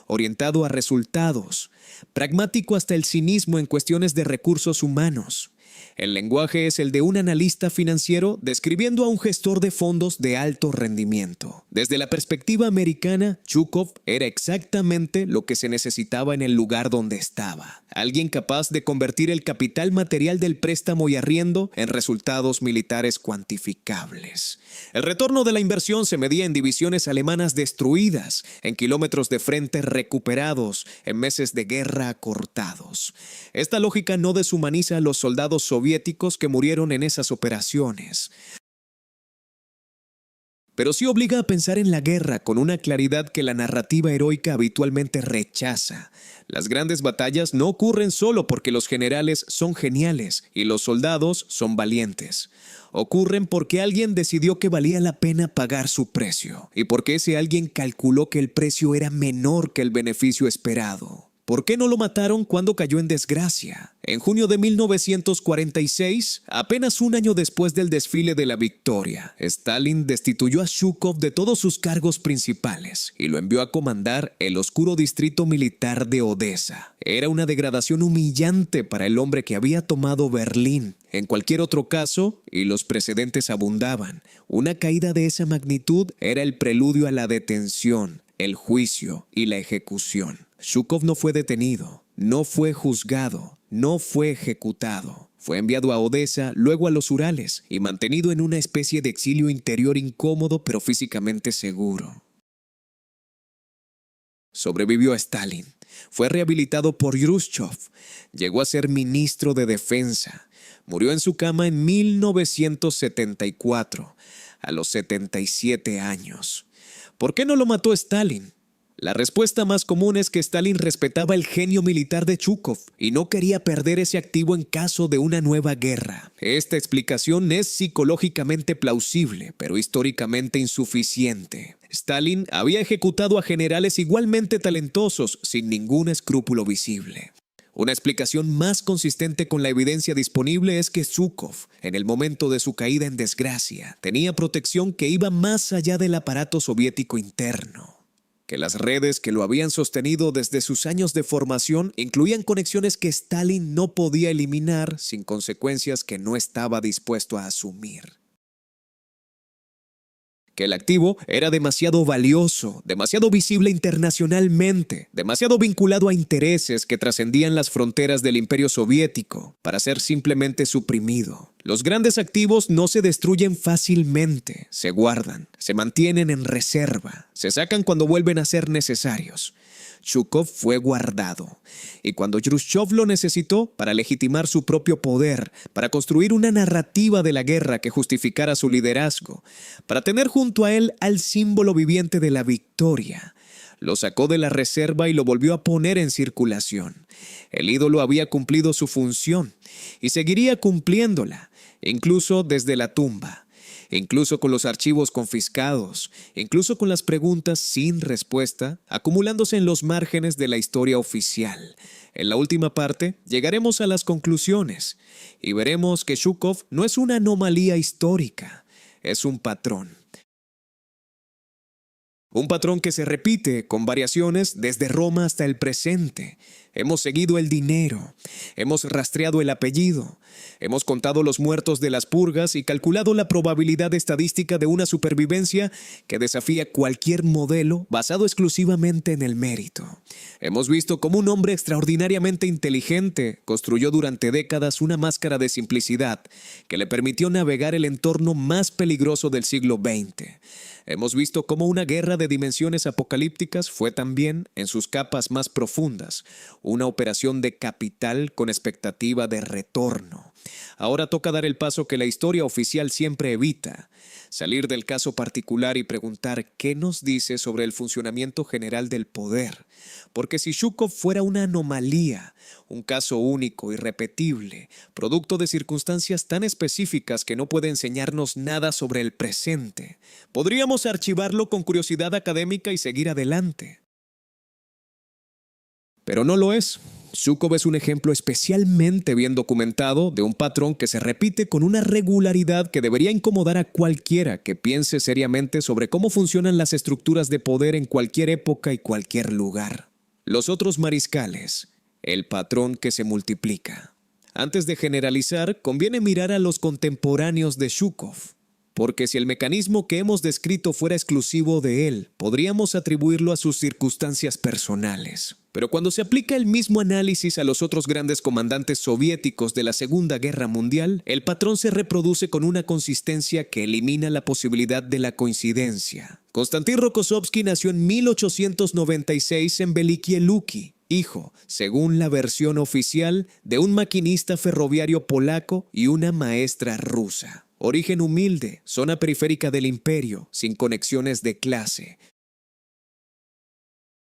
orientado a resultados, pragmático hasta el cinismo en cuestiones de recursos humanos. El lenguaje es el de un analista financiero describiendo a un gestor de fondos de alto rendimiento. Desde la perspectiva americana, Zhukov era exactamente lo que se necesitaba en el lugar donde estaba. Alguien capaz de convertir el capital material del préstamo y arriendo en resultados militares cuantificables. El retorno de la inversión se medía en divisiones alemanas destruidas, en kilómetros de frente recuperados, en meses de guerra acortados. Esta lógica no deshumaniza a los soldados soviéticos que murieron en esas operaciones, pero sí obliga a pensar en la guerra con una claridad que la narrativa heroica habitualmente rechaza. Las grandes batallas no ocurren solo porque los generales son geniales y los soldados son valientes. Ocurren porque alguien decidió que valía la pena pagar su precio y porque ese alguien calculó que el precio era menor que el beneficio esperado. ¿Por qué no lo mataron cuando cayó en desgracia? En junio de 1946, apenas un año después del desfile de la victoria, Stalin destituyó a Zhukov de todos sus cargos principales y lo envió a comandar el oscuro distrito militar de Odessa. Era una degradación humillante para el hombre que había tomado Berlín. En cualquier otro caso, y los precedentes abundaban, una caída de esa magnitud era el preludio a la detención, el juicio y la ejecución. Zhukov no fue detenido, no fue juzgado, no fue ejecutado. Fue enviado a Odessa, luego a los Urales y mantenido en una especie de exilio interior incómodo pero físicamente seguro. Sobrevivió a Stalin. Fue rehabilitado por Khrushchev. Llegó a ser ministro de Defensa. Murió en su cama en 1974, a los 77 años. ¿Por qué no lo mató Stalin? La respuesta más común es que Stalin respetaba el genio militar de Zhukov y no quería perder ese activo en caso de una nueva guerra. Esta explicación es psicológicamente plausible, pero históricamente insuficiente. Stalin había ejecutado a generales igualmente talentosos sin ningún escrúpulo visible. Una explicación más consistente con la evidencia disponible es que Zhukov, en el momento de su caída en desgracia, tenía protección que iba más allá del aparato soviético interno. Que las redes que lo habían sostenido desde sus años de formación incluían conexiones que Stalin no podía eliminar sin consecuencias que no estaba dispuesto a asumir. Que el activo era demasiado valioso, demasiado visible internacionalmente, demasiado vinculado a intereses que trascendían las fronteras del Imperio Soviético para ser simplemente suprimido. Los grandes activos no se destruyen fácilmente, se guardan, se mantienen en reserva, se sacan cuando vuelven a ser necesarios. Zhukov fue guardado, y cuando Khrushchev lo necesitó para legitimar su propio poder, para construir una narrativa de la guerra que justificara su liderazgo, para tener junto a él al símbolo viviente de la victoria, lo sacó de la reserva y lo volvió a poner en circulación. El ídolo había cumplido su función y seguiría cumpliéndola, incluso desde la tumba, incluso con los archivos confiscados, incluso con las preguntas sin respuesta, acumulándose en los márgenes de la historia oficial. En la última parte llegaremos a las conclusiones y veremos que Zhukov no es una anomalía histórica, es un patrón. Un patrón que se repite con variaciones desde Roma hasta el presente. Hemos seguido el dinero, hemos rastreado el apellido, hemos contado los muertos de las purgas y calculado la probabilidad estadística de una supervivencia que desafía cualquier modelo basado exclusivamente en el mérito. Hemos visto cómo un hombre extraordinariamente inteligente construyó durante décadas una máscara de simplicidad que le permitió navegar el entorno más peligroso del siglo XX. Hemos visto cómo una guerra de dimensiones apocalípticas fue también, en sus capas más profundas, una operación de capital con expectativa de retorno. Ahora toca dar el paso que la historia oficial siempre evita, salir del caso particular y preguntar qué nos dice sobre el funcionamiento general del poder. Porque si Zhukov fuera una anomalía, un caso único, irrepetible, producto de circunstancias tan específicas que no puede enseñarnos nada sobre el presente, podríamos archivarlo con curiosidad académica y seguir adelante. Pero no lo es. Zhukov es un ejemplo especialmente bien documentado de un patrón que se repite con una regularidad que debería incomodar a cualquiera que piense seriamente sobre cómo funcionan las estructuras de poder en cualquier época y cualquier lugar. Los otros mariscales, el patrón que se multiplica. Antes de generalizar, conviene mirar a los contemporáneos de Zhukov. Porque si el mecanismo que hemos descrito fuera exclusivo de él, podríamos atribuirlo a sus circunstancias personales. Pero cuando se aplica el mismo análisis a los otros grandes comandantes soviéticos de la Segunda Guerra Mundial, el patrón se reproduce con una consistencia que elimina la posibilidad de la coincidencia. Konstantin Rokossovski nació en 1896 en Velikie Luki, hijo, según la versión oficial, de un maquinista ferroviario polaco y una maestra rusa. Origen humilde, zona periférica del imperio, sin conexiones de clase.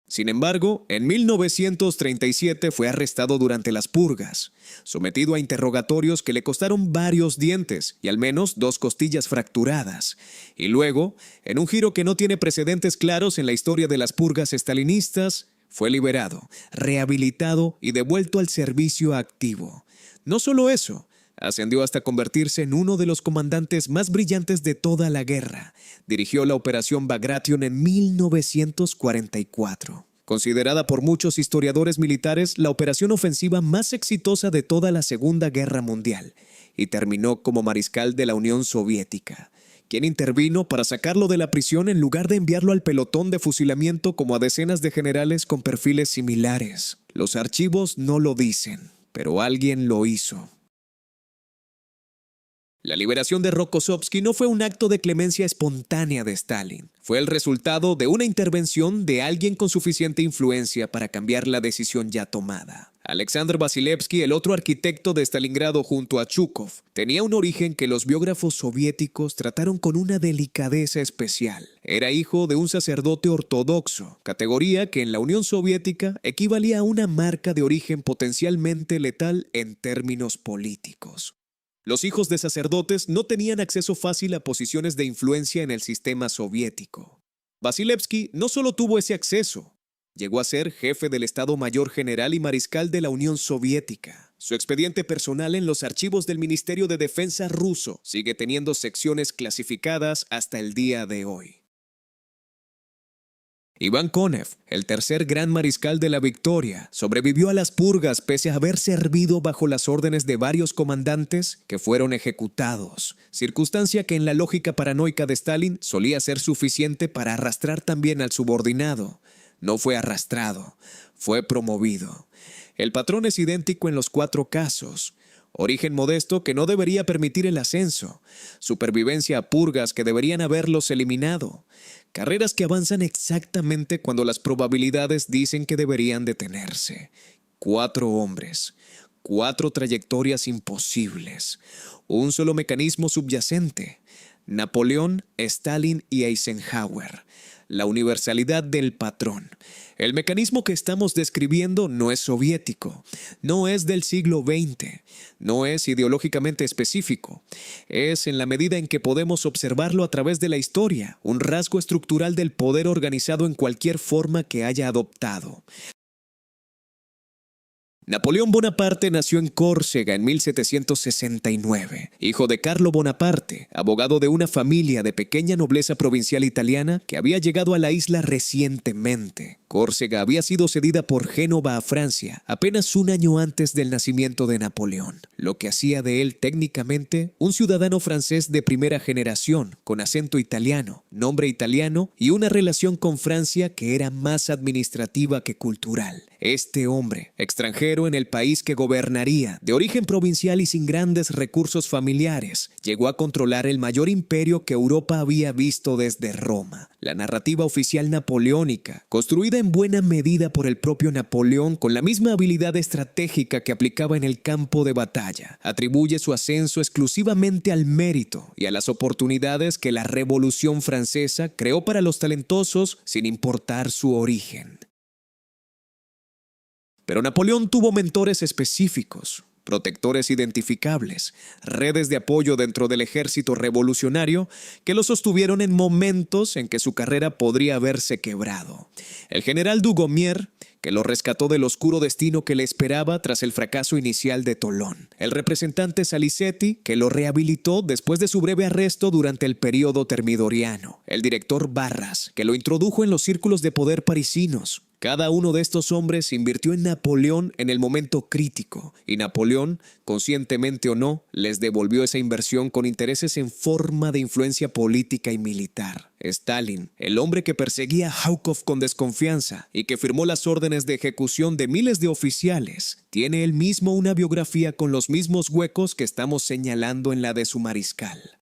Sin embargo, en 1937 fue arrestado durante las purgas, sometido a interrogatorios que le costaron varios dientes y al menos 2 costillas fracturadas. Y luego, en un giro que no tiene precedentes claros en la historia de las purgas estalinistas, fue liberado, rehabilitado y devuelto al servicio activo. No solo eso, ascendió hasta convertirse en uno de los comandantes más brillantes de toda la guerra. Dirigió la Operación Bagration en 1944. Considerada por muchos historiadores militares la operación ofensiva más exitosa de toda la Segunda Guerra Mundial, y terminó como mariscal de la Unión Soviética, quien intervino para sacarlo de la prisión en lugar de enviarlo al pelotón de fusilamiento como a decenas de generales con perfiles similares. Los archivos no lo dicen, pero alguien lo hizo. La liberación de Rokossovski no fue un acto de clemencia espontánea de Stalin. Fue el resultado de una intervención de alguien con suficiente influencia para cambiar la decisión ya tomada. Alexander Vasilevsky, el otro arquitecto de Stalingrado junto a Zhukov, tenía un origen que los biógrafos soviéticos trataron con una delicadeza especial. Era hijo de un sacerdote ortodoxo, categoría que en la Unión Soviética equivalía a una marca de origen potencialmente letal en términos políticos. Los hijos de sacerdotes no tenían acceso fácil a posiciones de influencia en el sistema soviético. Vasilevsky no solo tuvo ese acceso, llegó a ser jefe del Estado Mayor General y Mariscal de la Unión Soviética. Su expediente personal en los archivos del Ministerio de Defensa ruso sigue teniendo secciones clasificadas hasta el día de hoy. Iván Konev, el tercer gran mariscal de la victoria, sobrevivió a las purgas pese a haber servido bajo las órdenes de varios comandantes que fueron ejecutados, circunstancia que en la lógica paranoica de Stalin solía ser suficiente para arrastrar también al subordinado. No fue arrastrado, fue promovido. El patrón es idéntico en los 4 casos. Origen modesto que no debería permitir el ascenso. Supervivencia a purgas que deberían haberlos eliminado. Carreras que avanzan exactamente cuando las probabilidades dicen que deberían detenerse. 4 hombres. 4 trayectorias imposibles. Un solo mecanismo subyacente. Napoleón, Stalin y Eisenhower. La universalidad del patrón. El mecanismo que estamos describiendo no es soviético, no es del siglo XX, no es ideológicamente específico. Es, en la medida en que podemos observarlo a través de la historia, un rasgo estructural del poder organizado en cualquier forma que haya adoptado. Napoleón Bonaparte nació en Córcega en 1769, hijo de Carlo Bonaparte, abogado de una familia de pequeña nobleza provincial italiana que había llegado a la isla recientemente. Córcega había sido cedida por Génova a Francia apenas un año antes del nacimiento de Napoleón, lo que hacía de él técnicamente un ciudadano francés de primera generación, con acento italiano, nombre italiano y una relación con Francia que era más administrativa que cultural. Este hombre, extranjero en el país que gobernaría, de origen provincial y sin grandes recursos familiares, llegó a controlar el mayor imperio que Europa había visto desde Roma. La narrativa oficial napoleónica, construida en buena medida por el propio Napoleón con la misma habilidad estratégica que aplicaba en el campo de batalla, atribuye su ascenso exclusivamente al mérito y a las oportunidades que la Revolución Francesa creó para los talentosos sin importar su origen. Pero Napoleón tuvo mentores específicos, protectores identificables, redes de apoyo dentro del ejército revolucionario que lo sostuvieron en momentos en que su carrera podría haberse quebrado. El general Dugommier, que lo rescató del oscuro destino que le esperaba tras el fracaso inicial de Tolón. El representante Salicetti, que lo rehabilitó después de su breve arresto durante el período termidoriano. El director Barras, que lo introdujo en los círculos de poder parisinos. Cada uno de estos hombres invirtió en Napoleón en el momento crítico, y Napoleón, conscientemente o no, les devolvió esa inversión con intereses en forma de influencia política y militar. Stalin, el hombre que perseguía a Zhúkov con desconfianza y que firmó las órdenes de ejecución de miles de oficiales, tiene él mismo una biografía con los mismos huecos que estamos señalando en la de su mariscal.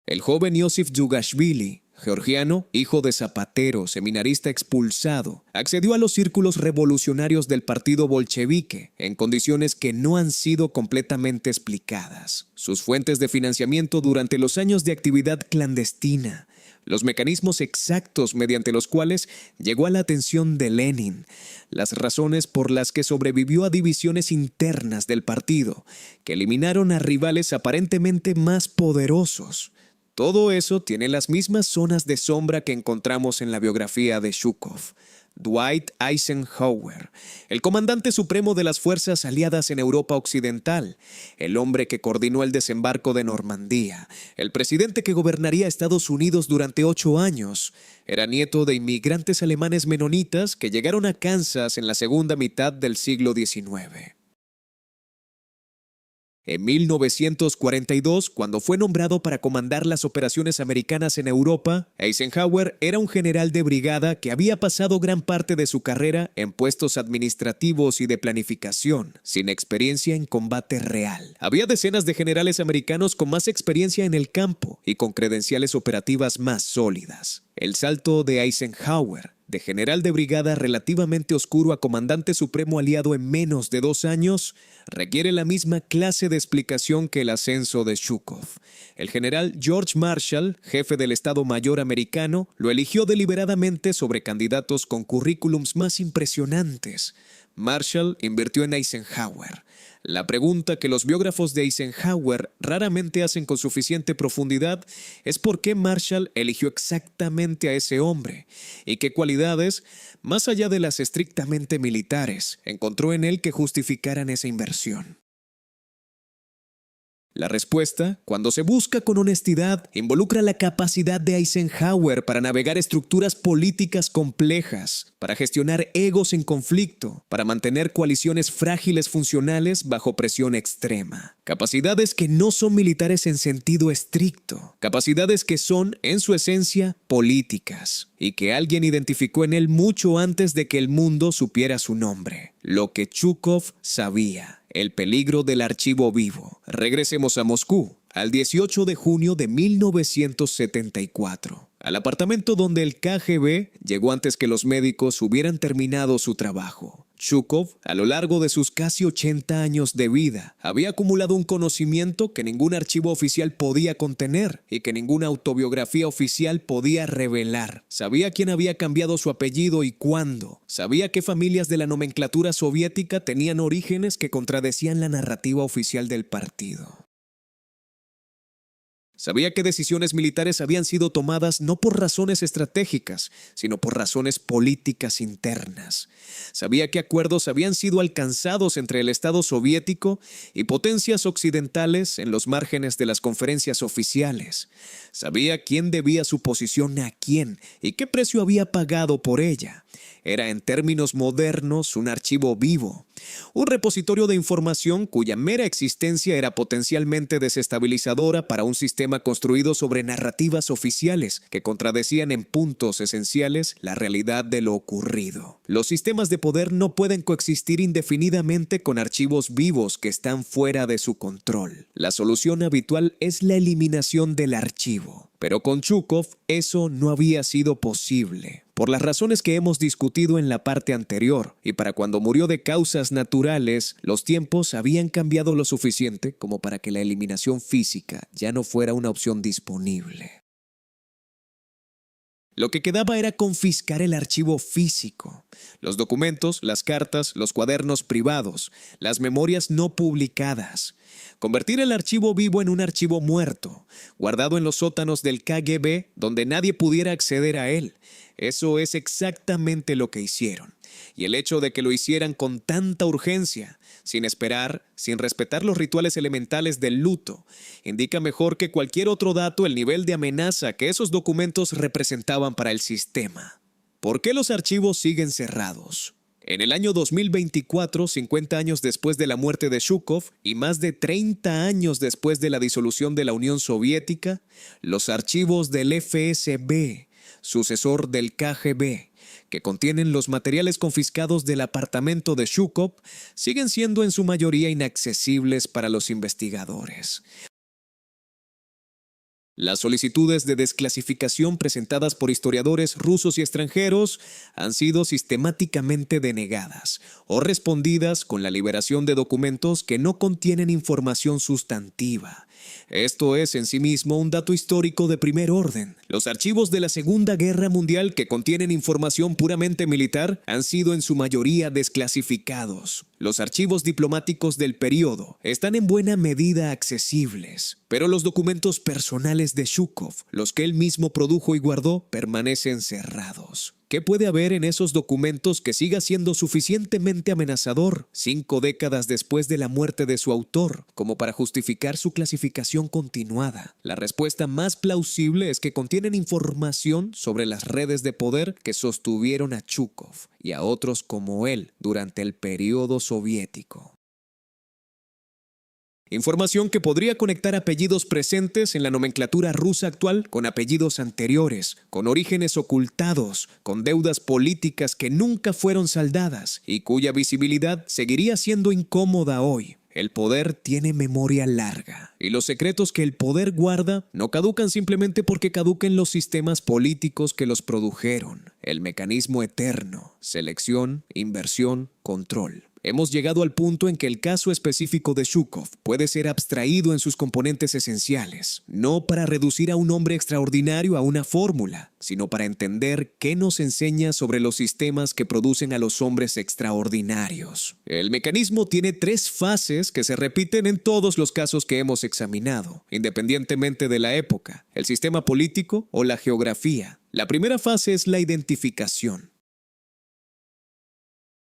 El joven Iosif Dugashvili, georgiano, hijo de zapatero, seminarista expulsado, accedió a los círculos revolucionarios del partido bolchevique en condiciones que no han sido completamente explicadas. Sus fuentes de financiamiento durante los años de actividad clandestina, los mecanismos exactos mediante los cuales llegó a la atención de Lenin, las razones por las que sobrevivió a divisiones internas del partido, que eliminaron a rivales aparentemente más poderosos. Todo eso tiene las mismas zonas de sombra que encontramos en la biografía de Zhúkov. Dwight Eisenhower, el comandante supremo de las fuerzas aliadas en Europa Occidental, el hombre que coordinó el desembarco de Normandía, el presidente que gobernaría Estados Unidos durante 8 años, era nieto de inmigrantes alemanes menonitas que llegaron a Kansas en la segunda mitad del siglo XIX. En 1942, cuando fue nombrado para comandar las operaciones americanas en Europa, Eisenhower era un general de brigada que había pasado gran parte de su carrera en puestos administrativos y de planificación, sin experiencia en combate real. Había decenas de generales americanos con más experiencia en el campo y con credenciales operativas más sólidas. El salto de Eisenhower, de general de brigada relativamente oscuro a comandante supremo aliado en menos de 2 años, requiere la misma clase de explicación que el ascenso de Zhúkov. El general George Marshall, jefe del Estado Mayor americano, lo eligió deliberadamente sobre candidatos con currículums más impresionantes. Marshall invirtió en Eisenhower. La pregunta que los biógrafos de Eisenhower raramente hacen con suficiente profundidad es por qué Marshall eligió exactamente a ese hombre y qué cualidades, más allá de las estrictamente militares, encontró en él que justificaran esa inversión. La respuesta, cuando se busca con honestidad, involucra la capacidad de Eisenhower para navegar estructuras políticas complejas, para gestionar egos en conflicto, para mantener coaliciones frágiles funcionales bajo presión extrema. Capacidades que no son militares en sentido estricto, capacidades que son, en su esencia, políticas, y que alguien identificó en él mucho antes de que el mundo supiera su nombre. Lo que Zhúkov sabía. El peligro del archivo vivo. Regresemos a Moscú, al 18 de junio de 1974, al apartamento donde el KGB llegó antes que los médicos hubieran terminado su trabajo. Zhukov, a lo largo de sus casi 80 años de vida, había acumulado un conocimiento que ningún archivo oficial podía contener y que ninguna autobiografía oficial podía revelar. Sabía quién había cambiado su apellido y cuándo. Sabía qué familias de la nomenclatura soviética tenían orígenes que contradecían la narrativa oficial del partido. Sabía que decisiones militares habían sido tomadas no por razones estratégicas, sino por razones políticas internas. Sabía que acuerdos habían sido alcanzados entre el Estado soviético y potencias occidentales en los márgenes de las conferencias oficiales. Sabía quién debía su posición a quién y qué precio había pagado por ella. Era, en términos modernos, un archivo vivo, un repositorio de información cuya mera existencia era potencialmente desestabilizadora para un sistema construido sobre narrativas oficiales que contradecían en puntos esenciales la realidad de lo ocurrido. Los sistemas de poder no pueden coexistir indefinidamente con archivos vivos que están fuera de su control. La solución habitual es la eliminación del archivo. Pero con Zhukov eso no había sido posible, por las razones que hemos discutido en la parte anterior, y para cuando murió de causas naturales, los tiempos habían cambiado lo suficiente como para que la eliminación física ya no fuera una opción disponible. Lo que quedaba era confiscar el archivo físico, los documentos, las cartas, los cuadernos privados, las memorias no publicadas. Convertir el archivo vivo en un archivo muerto, guardado en los sótanos del KGB donde nadie pudiera acceder a él. Eso es exactamente lo que hicieron. Y el hecho de que lo hicieran con tanta urgencia, sin esperar, sin respetar los rituales elementales del luto, indica mejor que cualquier otro dato el nivel de amenaza que esos documentos representaban para el sistema. ¿Por qué los archivos siguen cerrados? En el año 2024, 50 años después de la muerte de Zhukov y más de 30 años después de la disolución de la Unión Soviética, los archivos del FSB, sucesor del KGB, que contienen los materiales confiscados del apartamento de Zhukov, siguen siendo en su mayoría inaccesibles para los investigadores. Las solicitudes de desclasificación presentadas por historiadores rusos y extranjeros han sido sistemáticamente denegadas o respondidas con la liberación de documentos que no contienen información sustantiva. Esto es en sí mismo un dato histórico de primer orden. Los archivos de la Segunda Guerra Mundial que contienen información puramente militar han sido en su mayoría desclasificados. Los archivos diplomáticos del período están en buena medida accesibles, pero los documentos personales de Zhukov, los que él mismo produjo y guardó, permanecen cerrados. ¿Qué puede haber en esos documentos que siga siendo suficientemente amenazador 5 décadas después de la muerte de su autor, como para justificar su clasificación continuada? La respuesta más plausible es que contienen información sobre las redes de poder que sostuvieron a Zhukov y a otros como él durante el periodo soviético. Información que podría conectar apellidos presentes en la nomenclatura rusa actual con apellidos anteriores, con orígenes ocultados, con deudas políticas que nunca fueron saldadas y cuya visibilidad seguiría siendo incómoda hoy. El poder tiene memoria larga, y los secretos que el poder guarda no caducan simplemente porque caduquen los sistemas políticos que los produjeron. El mecanismo eterno: selección, inversión, control. Hemos llegado al punto en que el caso específico de Zhukov puede ser abstraído en sus componentes esenciales, no para reducir a un hombre extraordinario a una fórmula, sino para entender qué nos enseña sobre los sistemas que producen a los hombres extraordinarios. El mecanismo tiene 3 fases que se repiten en todos los casos que hemos examinado, independientemente de la época, el sistema político o la geografía. La primera fase es la identificación.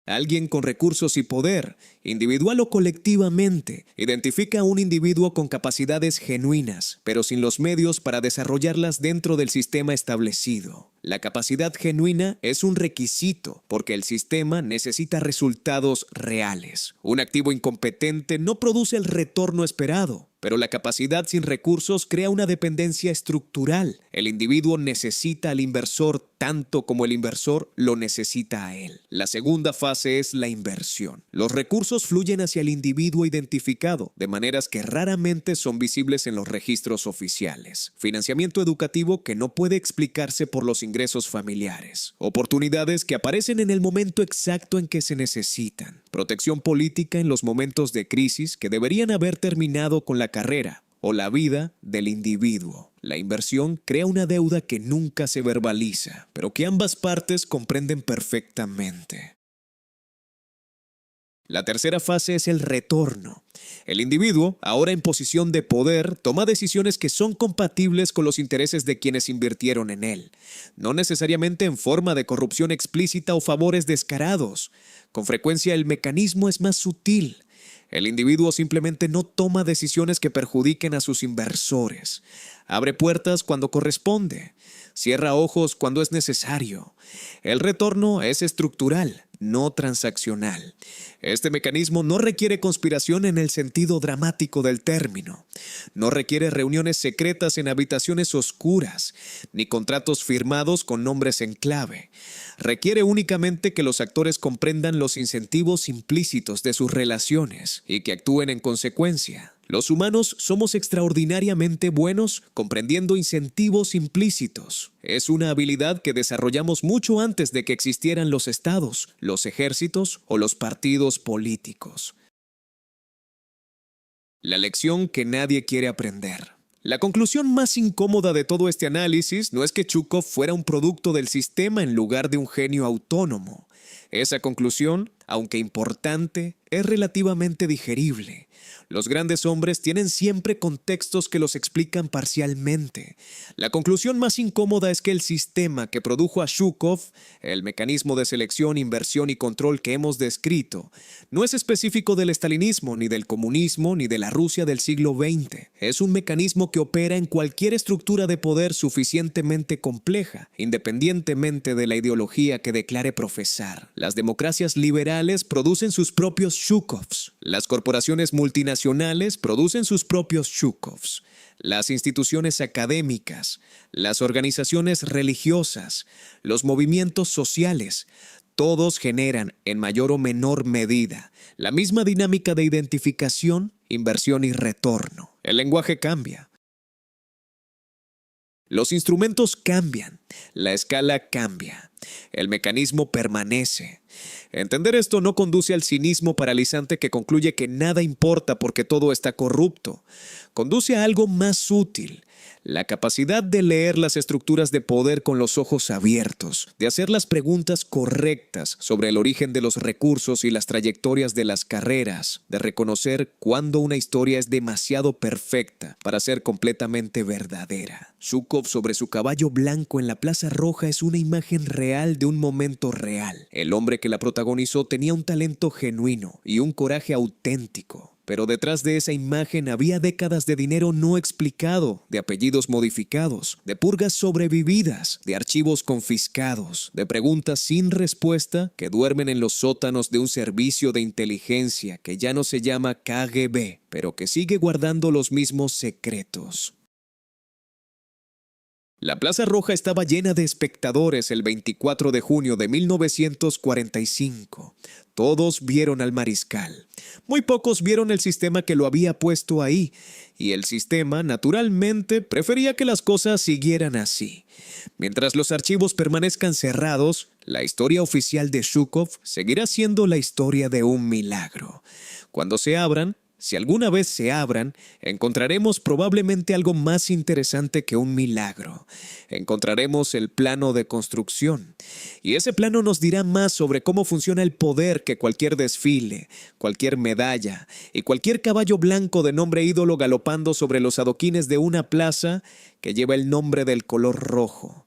Alguien con recursos y poder, individual o colectivamente, identifica a un individuo con capacidades genuinas, pero sin los medios para desarrollarlas dentro del sistema establecido. La capacidad genuina es un requisito porque el sistema necesita resultados reales. Un activo incompetente no produce el retorno esperado, pero la capacidad sin recursos crea una dependencia estructural. El individuo necesita al inversor tanto como el inversor lo necesita a él. La segunda fase es la inversión. Los recursos fluyen hacia el individuo identificado, de maneras que raramente son visibles en los registros oficiales. Financiamiento educativo que no puede explicarse por los ingresos familiares. Oportunidades que aparecen en el momento exacto en que se necesitan. Protección política en los momentos de crisis que deberían haber terminado con la carrera o la vida del individuo. La inversión crea una deuda que nunca se verbaliza, pero que ambas partes comprenden perfectamente. La tercera fase es el retorno. El individuo, ahora en posición de poder, toma decisiones que son compatibles con los intereses de quienes invirtieron en él, no necesariamente en forma de corrupción explícita o favores descarados. Con frecuencia el mecanismo es más sutil. El individuo simplemente no toma decisiones que perjudiquen a sus inversores. Abre puertas cuando corresponde. Cierra ojos cuando es necesario. El retorno es estructural, no transaccional. Este mecanismo no requiere conspiración en el sentido dramático del término. No requiere reuniones secretas en habitaciones oscuras, ni contratos firmados con nombres en clave. Requiere únicamente que los actores comprendan los incentivos implícitos de sus relaciones y que actúen en consecuencia. Los humanos somos extraordinariamente buenos comprendiendo incentivos implícitos. Es una habilidad que desarrollamos mucho antes de que existieran los estados, los ejércitos o los partidos políticos. La lección que nadie quiere aprender. La conclusión más incómoda de todo este análisis no es que Zhukov fuera un producto del sistema en lugar de un genio autónomo. Esa conclusión, aunque importante, es relativamente digerible. Los grandes hombres tienen siempre contextos que los explican parcialmente. La conclusión más incómoda es que el sistema que produjo a Zhukov, el mecanismo de selección, inversión y control que hemos descrito, no es específico del estalinismo, ni del comunismo, ni de la Rusia del siglo XX. Es un mecanismo que opera en cualquier estructura de poder suficientemente compleja, independientemente de la ideología que declare profesar. Las democracias liberales producen sus propios Zhukovs. Las corporaciones multinacionales producen sus propios Zhukovs. Las instituciones académicas, las organizaciones religiosas, los movimientos sociales, todos generan, en mayor o menor medida, la misma dinámica de identificación, inversión y retorno. El lenguaje cambia. Los instrumentos cambian, la escala cambia, el mecanismo permanece. Entender esto no conduce al cinismo paralizante que concluye que nada importa porque todo está corrupto. Conduce a algo más útil, la capacidad de leer las estructuras de poder con los ojos abiertos, de hacer las preguntas correctas sobre el origen de los recursos y las trayectorias de las carreras, de reconocer cuándo una historia es demasiado perfecta para ser completamente verdadera. Zhukov sobre su caballo blanco en la Plaza Roja es una imagen real de un momento real. El hombre que la protagonizó tenía un talento genuino y un coraje auténtico. Pero detrás de esa imagen había décadas de dinero no explicado, de apellidos modificados, de purgas sobrevividas, de archivos confiscados, de preguntas sin respuesta que duermen en los sótanos de un servicio de inteligencia que ya no se llama KGB, pero que sigue guardando los mismos secretos. La Plaza Roja estaba llena de espectadores el 24 de junio de 1945. Todos vieron al mariscal. Muy pocos vieron el sistema que lo había puesto ahí, y el sistema, naturalmente, prefería que las cosas siguieran así. Mientras los archivos permanezcan cerrados, la historia oficial de Zhukov seguirá siendo la historia de un milagro. Cuando se abran, si alguna vez se abran, encontraremos probablemente algo más interesante que un milagro. Encontraremos el plano de construcción. Y ese plano nos dirá más sobre cómo funciona el poder que cualquier desfile, cualquier medalla y cualquier caballo blanco de nombre ídolo galopando sobre los adoquines de una plaza que lleva el nombre del color rojo.